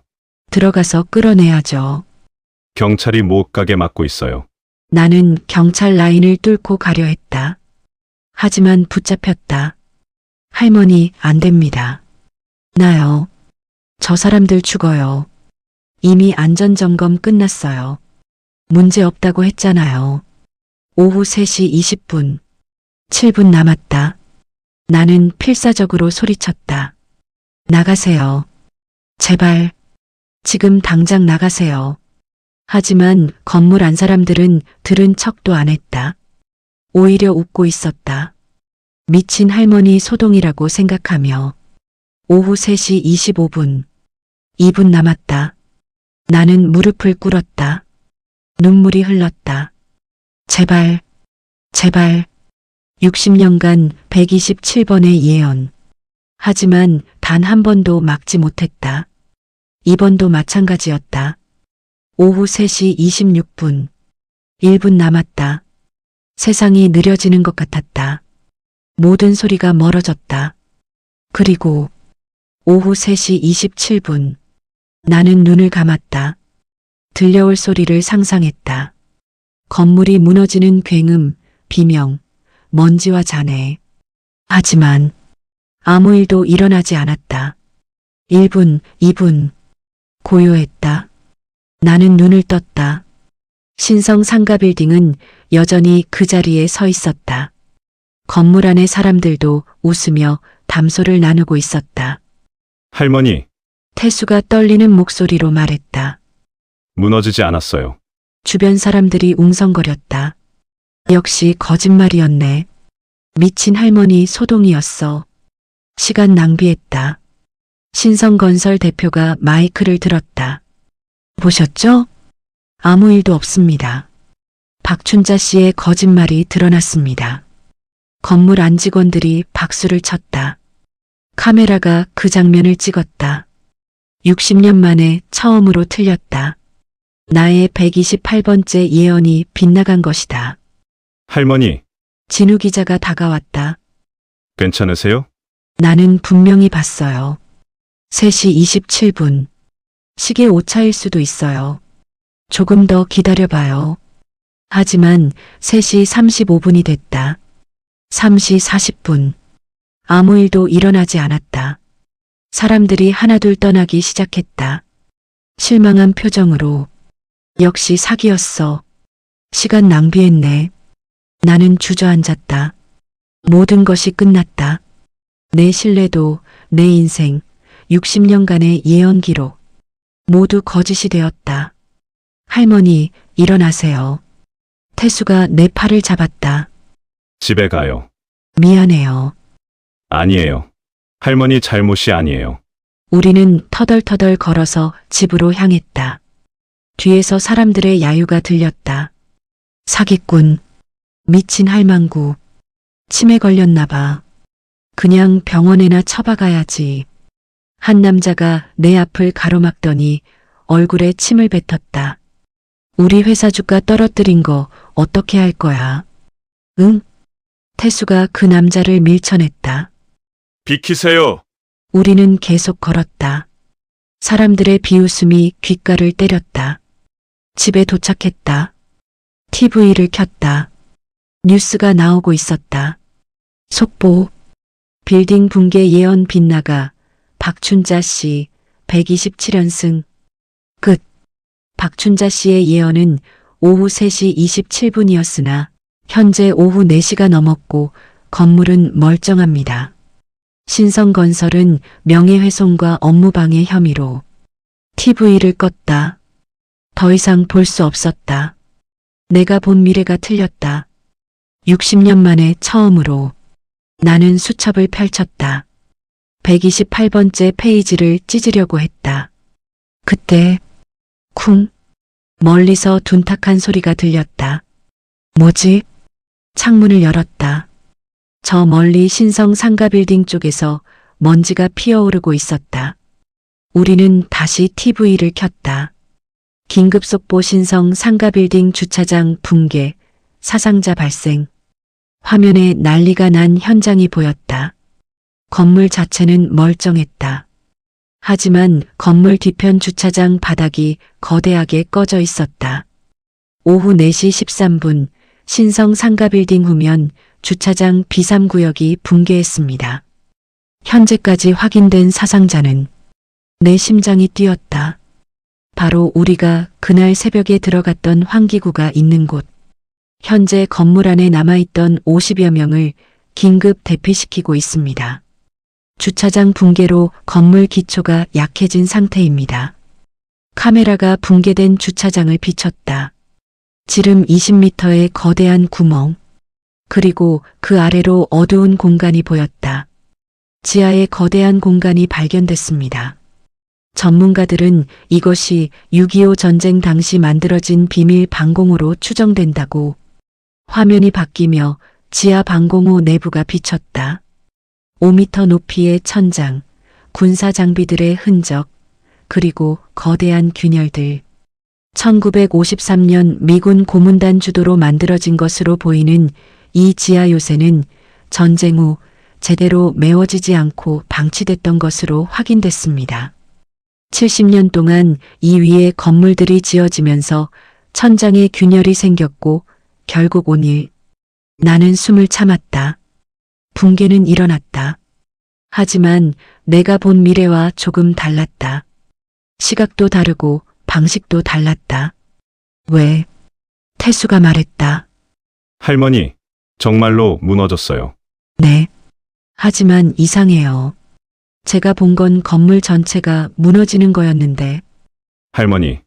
들어가서 끌어내야죠. 경찰이 못 가게 막고 있어요. 나는 경찰 라인을 뚫고 가려 했다. 하지만 붙잡혔다. 할머니, 안 됩니다. 나요. 저 사람들 죽어요. 이미 안전점검 끝났어요. 문제 없다고 했잖아요. 오후 3시 20분. 7분 남았다. 나는 필사적으로 소리쳤다. 나가세요. 제발. 지금 당장 나가세요. 하지만 건물 안 사람들은 들은 척도 안 했다. 오히려 웃고 있었다. 미친 할머니 소동이라고 생각하며. 오후 3시 25분. 2분 남았다. 나는 무릎을 꿇었다. 눈물이 흘렀다. 제발, 제발. 60년간 127번의 예언. 하지만 단 한 번도 막지 못했다. 이번도 마찬가지였다. 오후 3시 26분. 1분 남았다. 세상이 느려지는 것 같았다. 모든 소리가 멀어졌다. 그리고 오후 3시 27분. 나는 눈을 감았다. 들려올 소리를 상상했다. 건물이 무너지는 굉음, 비명, 먼지와 잔해. 하지만 아무 일도 일어나지 않았다. 1분, 2분. 고요했다. 나는 눈을 떴다. 신성 상가 빌딩은 여전히 그 자리에 서 있었다. 건물 안의 사람들도 웃으며 담소를 나누고 있었다. 할머니, 태수가 떨리는 목소리로 말했다. 무너지지 않았어요. 주변 사람들이 웅성거렸다. 역시 거짓말이었네. 미친 할머니 소동이었어. 시간 낭비했다. 신성건설 대표가 마이크를 들었다. 보셨죠? 아무 일도 없습니다. 박춘자 씨의 거짓말이 드러났습니다. 건물 안 직원들이 박수를 쳤다. 카메라가 그 장면을 찍었다. 60년 만에 처음으로 틀렸다. 나의 128번째 예언이 빗나간 것이다. 할머니, 진우 기자가 다가왔다. 괜찮으세요? 나는 분명히 봤어요. 3시 27분. 시계 오차일 수도 있어요. 조금 더 기다려봐요. 하지만 3시 35분이 됐다. 3시 40분. 아무 일도 일어나지 않았다. 사람들이 하나둘 떠나기 시작했다. 실망한 표정으로 역시 사기였어. 시간 낭비했네. 나는 주저앉았다. 모든 것이 끝났다. 내 신뢰도, 내 인생, 60년간의 예언 기록, 모두 거짓이 되었다. 할머니, 일어나세요. 태수가 내 팔을 잡았다. 집에 가요. 미안해요. 아니에요. 할머니 잘못이 아니에요. 우리는 터덜터덜 걸어서 집으로 향했다. 뒤에서 사람들의 야유가 들렸다. 사기꾼, 미친 할망구, 치매 걸렸나 봐. 그냥 병원에나 처박아야지. 한 남자가 내 앞을 가로막더니 얼굴에 침을 뱉었다. 우리 회사 주가 떨어뜨린 거 어떻게 할 거야? 응? 태수가 그 남자를 밀쳐냈다. 비키세요. 우리는 계속 걸었다. 사람들의 비웃음이 귓가를 때렸다. 집에 도착했다. TV를 켰다. 뉴스가 나오고 있었다. 속보. 빌딩 붕괴 예언 빗나가 박춘자 씨 127연승. 끝. 박춘자 씨의 예언은 오후 3시 27분이었으나 현재 오후 4시가 넘었고 건물은 멀쩡합니다. 신성건설은 명예훼손과 업무방해 혐의로 TV를 껐다. 더 이상 볼 수 없었다. 내가 본 미래가 틀렸다. 60년 만에 처음으로 나는 수첩을 펼쳤다. 128번째 페이지를 찢으려고 했다. 그때 쿵 멀리서 둔탁한 소리가 들렸다. 뭐지? 창문을 열었다. 저 멀리 신성 상가빌딩 쪽에서 먼지가 피어오르고 있었다. 우리는 다시 TV를 켰다. 긴급 속보 신성 상가빌딩 주차장 붕괴, 사상자 발생. 화면에 난리가 난 현장이 보였다. 건물 자체는 멀쩡했다. 하지만 건물 뒤편 주차장 바닥이 거대하게 꺼져 있었다. 오후 4시 13분 신성 상가빌딩 후면 주차장 B3구역이 붕괴했습니다. 현재까지 확인된 사상자는 내 심장이 뛰었다. 바로 우리가 그날 새벽에 들어갔던 환기구가 있는 곳. 현재 건물 안에 남아있던 50여 명을 긴급 대피시키고 있습니다. 주차장 붕괴로 건물 기초가 약해진 상태입니다. 카메라가 붕괴된 주차장을 비췄다. 지름 20m의 거대한 구멍, 그리고 그 아래로 어두운 공간이 보였다. 지하에 거대한 공간이 발견됐습니다. 전문가들은 이것이 6.25 전쟁 당시 만들어진 비밀 방공호로 추정된다고. 화면이 바뀌며 지하 방공호 내부가 비쳤다. 5m 높이의 천장, 군사 장비들의 흔적, 그리고 거대한 균열들. 1953년 미군 고문단 주도로 만들어진 것으로 보이는 이 지하 요새는 전쟁 후 제대로 메워지지 않고 방치됐던 것으로 확인됐습니다. 70년 동안 이 위에 건물들이 지어지면서 천장에 균열이 생겼고 결국 오늘 나는 숨을 참았다. 붕괴는 일어났다. 하지만 내가 본 미래와 조금 달랐다. 시각도 다르고 방식도 달랐다. 왜? 태수가 말했다. 할머니, 정말로 무너졌어요. 네. 하지만 이상해요. 제가 본 건 건물 전체가 무너지는 거였는데. 할머니,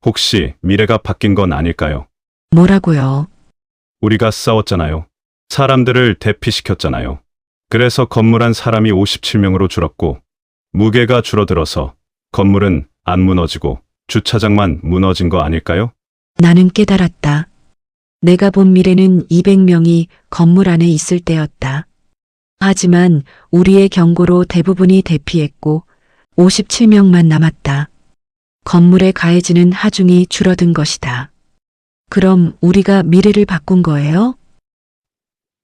혹시 미래가 바뀐 건 아닐까요? 뭐라고요? 우리가 싸웠잖아요. 사람들을 대피시켰잖아요. 그래서 건물 안 사람이 57명으로 줄었고, 무게가 줄어들어서 건물은 안 무너지고 주차장만 무너진 거 아닐까요? 나는 깨달았다. 내가 본 미래는 200명이 건물 안에 있을 때였다. 하지만 우리의 경고로 대부분이 대피했고 57명만 남았다. 건물에 가해지는 하중이 줄어든 것이다. 그럼 우리가 미래를 바꾼 거예요?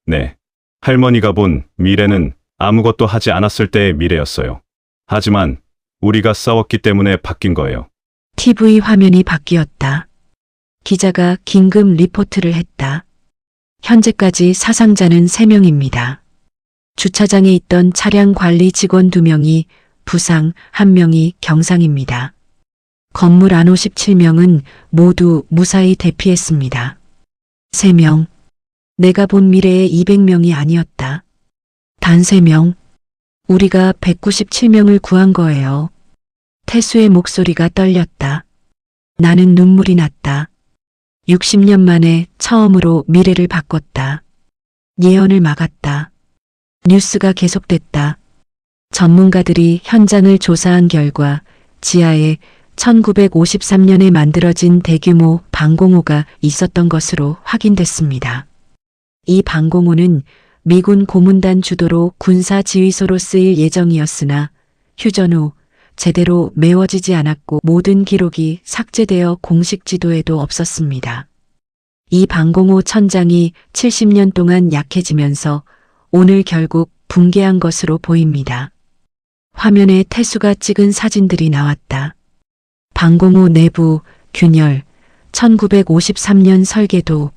네. 할머니가 본 미래는 아무것도 하지 않았을 때의 미래였어요. 하지만 우리가 싸웠기 때문에 바뀐 거예요. TV 화면이 바뀌었다. 기자가 긴급 리포트를 했다. 현재까지 사상자는 3명입니다. 주차장에 있던 차량 관리 직원 2명이 부상, 1명이 경상입니다. 건물 안 57명은 모두 무사히 대피했습니다. 3명. 내가 본 미래의 200명이 아니었다. 단 3명. 우리가 197명을 구한 거예요. 태수의 목소리가 떨렸다. 나는 눈물이 났다. 60년 만에 처음으로 미래를 바꿨다. 예언을 막았다. 뉴스가 계속됐다. 전문가들이 현장을 조사한 결과 지하에 1953년에 만들어진 대규모 방공호가 있었던 것으로 확인됐습니다. 이 방공호는 미군 고문단 주도로 군사지휘소로 쓰일 예정이었으나 휴전 후 제대로 메워지지 않았고 모든 기록이 삭제되어 공식 지도에도 없었습니다. 이 방공호 천장이 70년 동안 약해지면서 오늘 결국 붕괴한 것으로 보입니다. 화면에 태수가 찍은 사진들이 나왔다. 방공호 내부, 균열, 1953년 설계도.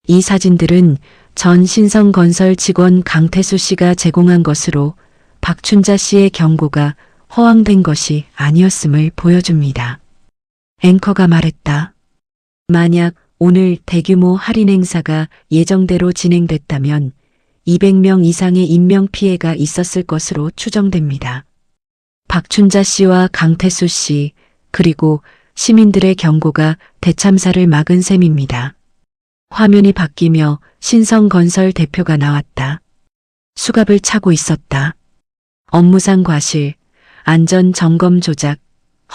이 사진들은 전 신성건설 직원 강태수 씨가 제공한 것으로 박춘자 씨의 경고가 허황된 것이 아니었음을 보여줍니다. 앵커가 말했다. 만약 오늘 대규모 할인 행사가 예정대로 진행됐다면 200명 이상의 인명피해가 있었을 것으로 추정됩니다. 박춘자 씨와 강태수 씨, 그리고 시민들의 경고가 대참사를 막은 셈입니다. 화면이 바뀌며 신성건설 대표가 나왔다. 수갑을 차고 있었다. 업무상 과실, 안전점검 조작,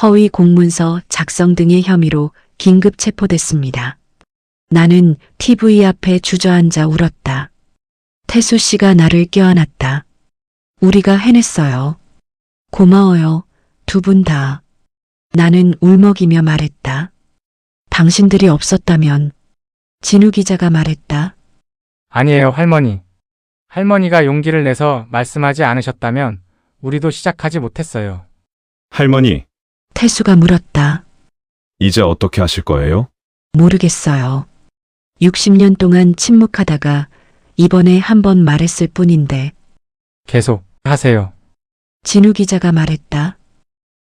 허위 공문서 작성 등의 혐의로 긴급 체포됐습니다. 나는 TV 앞에 주저앉아 울었다. 태수 씨가 나를 껴안았다. 우리가 해냈어요. 고마워요. 두 분 다. 나는 울먹이며 말했다. 당신들이 없었다면. 진우 기자가 말했다. 아니에요, 할머니. 할머니가 용기를 내서 말씀하지 않으셨다면 우리도 시작하지 못했어요. 할머니, 태수가 물었다. 이제 어떻게 하실 거예요? 모르겠어요. 60년 동안 침묵하다가 이번에 한 번 말했을 뿐인데. 계속 하세요. 진우 기자가 말했다.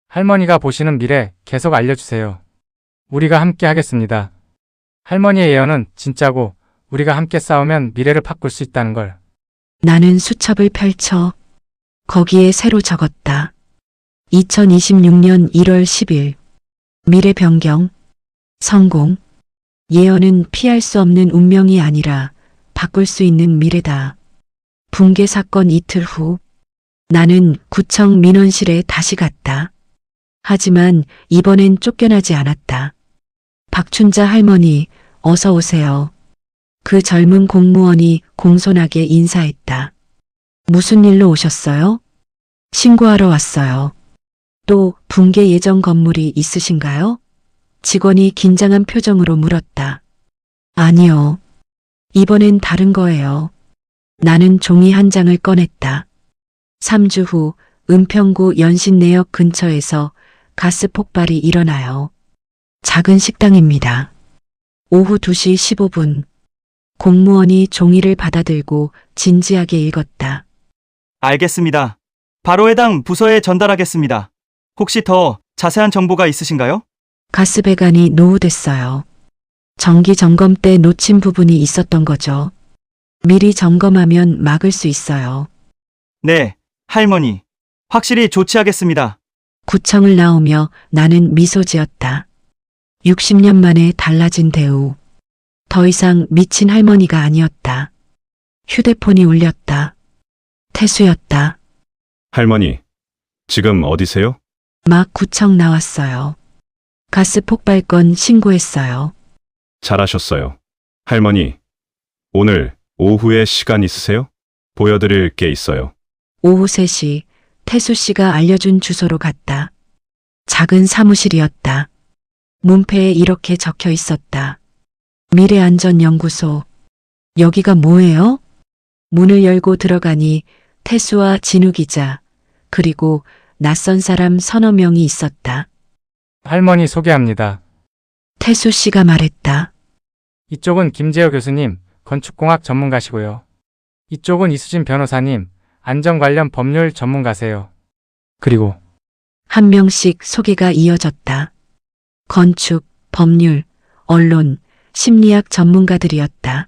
할머니가 보시는 미래 계속 알려주세요. 우리가 함께 하겠습니다. 할머니의 예언은 진짜고 우리가 함께 싸우면 미래를 바꿀 수 있다는 걸. 나는 수첩을 펼쳐 거기에 새로 적었다. 2026년 1월 10일. 미래 변경. 성공. 예언은 피할 수 없는 운명이 아니라 바꿀 수 있는 미래다. 붕괴 사건 이틀 후. 나는 구청 민원실에 다시 갔다. 하지만 이번엔 쫓겨나지 않았다. 박춘자 할머니, 어서 오세요. 그 젊은 공무원이 공손하게 인사했다. 무슨 일로 오셨어요? 신고하러 왔어요. 또 붕괴 예정 건물이 있으신가요? 직원이 긴장한 표정으로 물었다. 아니요. 이번엔 다른 거예요. 나는 종이 한 장을 꺼냈다. 3주 후 은평구 연신내역 근처에서 가스 폭발이 일어나요. 작은 식당입니다. 오후 2시 15분. 공무원이 종이를 받아들고 진지하게 읽었다. 알겠습니다. 바로 해당 부서에 전달하겠습니다. 혹시 더 자세한 정보가 있으신가요? 가스 배관이 노후됐어요. 정기 점검 때 놓친 부분이 있었던 거죠. 미리 점검하면 막을 수 있어요. 네, 할머니. 확실히 조치하겠습니다. 구청을 나오며 나는 미소 지었다. 60년 만에 달라진 대우. 더 이상 미친 할머니가 아니었다. 휴대폰이 울렸다. 태수였다. 할머니, 지금 어디세요? 막 구청 나왔어요. 가스 폭발 건 신고했어요. 잘하셨어요. 할머니, 오늘 오후에 시간 있으세요? 보여드릴 게 있어요. 오후 3시 태수 씨가 알려준 주소로 갔다. 작은 사무실이었다. 문패에 이렇게 적혀 있었다. 미래안전연구소. 여기가 뭐예요? 문을 열고 들어가니 태수와 진우 기자, 그리고 낯선 사람 서너 명이 있었다. 할머니 소개합니다. 태수 씨가 말했다. 이쪽은 김재호 교수님, 건축공학 전문가시고요. 이쪽은 이수진 변호사님, 안전 관련 법률 전문가세요. 그리고 한 명씩 소개가 이어졌다. 건축, 법률, 언론, 심리학 전문가들이었다.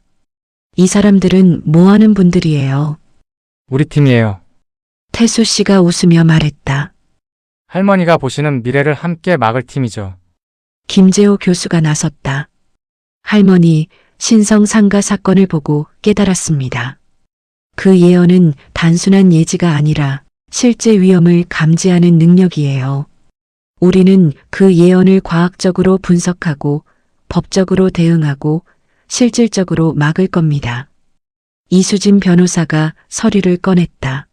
이 사람들은 뭐 하는 분들이에요? 우리 팀이에요. 태수 씨가 웃으며 말했다. 할머니가 보시는 미래를 함께 막을 팀이죠. 김재호 교수가 나섰다. 할머니, 신성 상가 사건을 보고 깨달았습니다. 그 예언은 단순한 예지가 아니라 실제 위험을 감지하는 능력이에요. 우리는 그 예언을 과학적으로 분석하고 법적으로 대응하고 실질적으로 막을 겁니다. 이수진 변호사가 서류를 꺼냈다.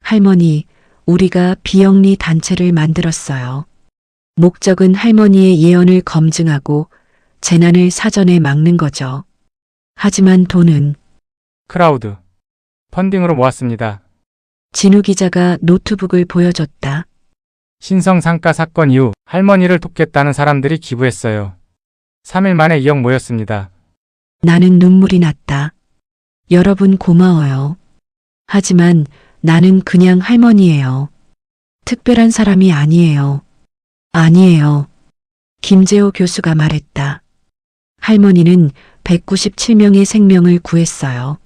할머니, 우리가 비영리 단체를 만들었어요. 목적은 할머니의 예언을 검증하고 재난을 사전에 막는 거죠. 하지만 돈은 크라우드 펀딩으로 모았습니다. 진우 기자가 노트북을 보여줬다. 신성 상가 사건 이후 할머니를 돕겠다는 사람들이 기부했어요. 3일 만에 2억 모였습니다. 나는 눈물이 났다. 여러분 고마워요. 하지만 나는 그냥 할머니예요. 특별한 사람이 아니에요. 아니에요. 김재호 교수가 말했다. 할머니는 197명의 생명을 구했어요.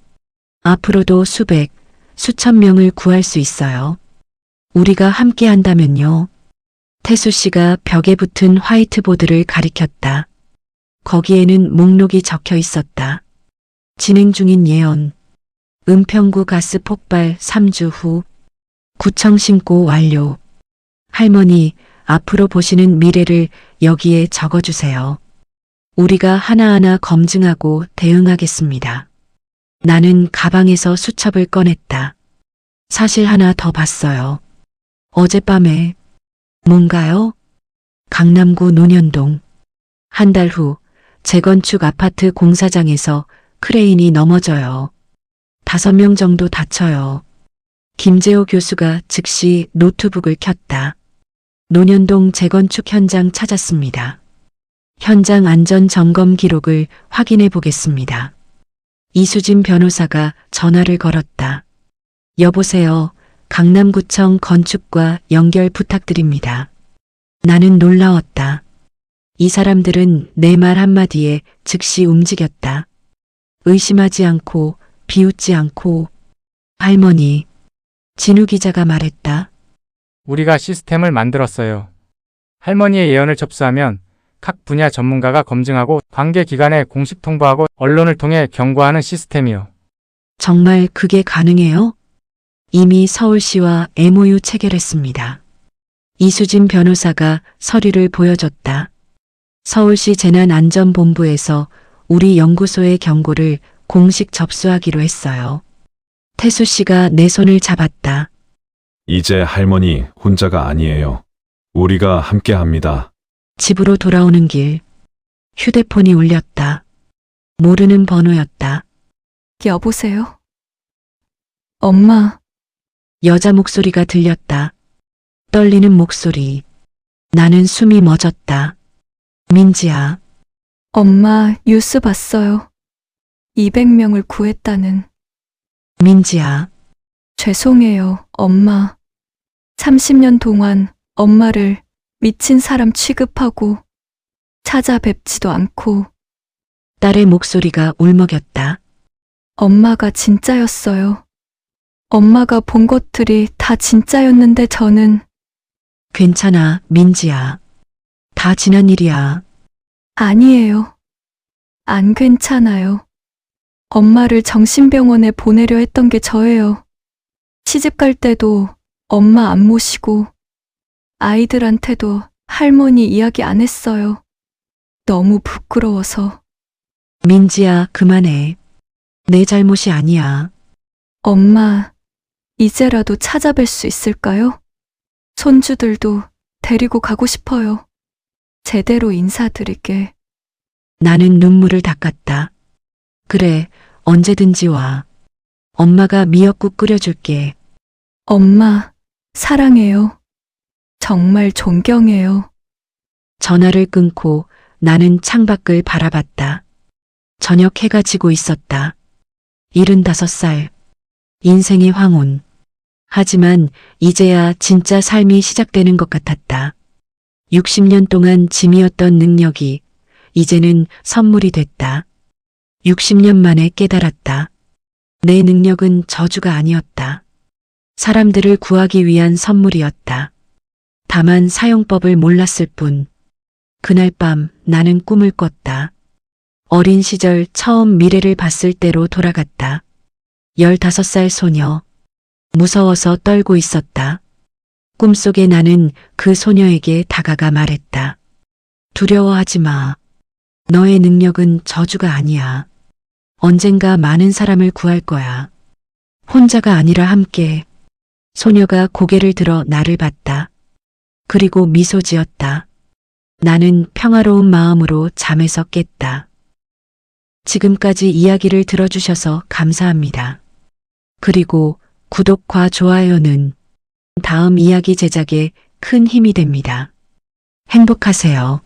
앞으로도 수백, 수천 명을 구할 수 있어요. 우리가 함께 한다면요. 태수 씨가 벽에 붙은 화이트보드를 가리켰다. 거기에는 목록이 적혀 있었다. 진행 중인 예언. 은평구 가스 폭발 3주 후. 구청 신고 완료. 할머니, 앞으로 보시는 미래를 여기에 적어주세요. 우리가 하나하나 검증하고 대응하겠습니다. 나는 가방에서 수첩을 꺼냈다. 사실 하나 더 봤어요. 어젯밤에. 뭔가요? 강남구 논현동. 한 달 후 재건축 아파트 공사장에서 크레인이 넘어져요. 5명 정도 다쳐요. 김재호 교수가 즉시 노트북을 켰다. 논현동 재건축 현장 찾았습니다. 현장 안전 점검 기록을 확인해 보겠습니다. 이수진 변호사가 전화를 걸었다. 여보세요. 강남구청 건축과 연결 부탁드립니다. 나는 놀라웠다. 이 사람들은 내 말 한마디에 즉시 움직였다. 의심하지 않고 비웃지 않고. 할머니, 진우 기자가 말했다. 우리가 시스템을 만들었어요. 할머니의 예언을 접수하면 각 분야 전문가가 검증하고 관계 기관에 공식 통보하고 언론을 통해 경고하는 시스템이요. 정말 그게 가능해요? 이미 서울시와 MOU 체결했습니다. 이수진 변호사가 서류를 보여줬다. 서울시 재난안전본부에서 우리 연구소의 경고를 공식 접수하기로 했어요. 태수 씨가 내 손을 잡았다. 이제 할머니 혼자가 아니에요. 우리가 함께 합니다. 집으로 돌아오는 길. 휴대폰이 울렸다. 모르는 번호였다. 여보세요? 엄마, 여자 목소리가 들렸다. 떨리는 목소리. 나는 숨이 멎었다. 민지야. 엄마 뉴스 봤어요. 200명을 구했다는. 민지야. 죄송해요, 엄마. 30년 동안 엄마를 미친 사람 취급하고 찾아뵙지도 않고. 딸의 목소리가 울먹였다. 엄마가 진짜였어요. 엄마가 본 것들이 다 진짜였는데 저는. 괜찮아, 민지야. 다 지난 일이야. 아니에요. 안 괜찮아요. 엄마를 정신병원에 보내려 했던 게 저예요. 시집 갈 때도 엄마 안 모시고 아이들한테도 할머니 이야기 안 했어요. 너무 부끄러워서. 민지야, 그만해. 내 잘못이 아니야. 엄마, 이제라도 찾아뵐 수 있을까요? 손주들도 데리고 가고 싶어요. 제대로 인사드리게. 나는 눈물을 닦았다. 그래, 언제든지 와. 엄마가 미역국 끓여줄게. 엄마, 사랑해요. 정말 존경해요. 전화를 끊고 나는 창밖을 바라봤다. 저녁 해가 지고 있었다. 75살. 인생의 황혼. 하지만 이제야 진짜 삶이 시작되는 것 같았다. 60년 동안 짐이었던 능력이 이제는 선물이 됐다. 60년 만에 깨달았다. 내 능력은 저주가 아니었다. 사람들을 구하기 위한 선물이었다. 다만 사용법을 몰랐을 뿐. 그날 밤 나는 꿈을 꿨다. 어린 시절 처음 미래를 봤을 때로 돌아갔다. 15살 소녀. 무서워서 떨고 있었다. 꿈속에 나는 그 소녀에게 다가가 말했다. 두려워하지 마. 너의 능력은 저주가 아니야. 언젠가 많은 사람을 구할 거야. 혼자가 아니라 함께. 소녀가 고개를 들어 나를 봤다. 그리고 미소 지었다. 나는 평화로운 마음으로 잠에서 깼다. 지금까지 이야기를 들어주셔서 감사합니다. 그리고 구독과 좋아요는 다음 이야기 제작에 큰 힘이 됩니다. 행복하세요.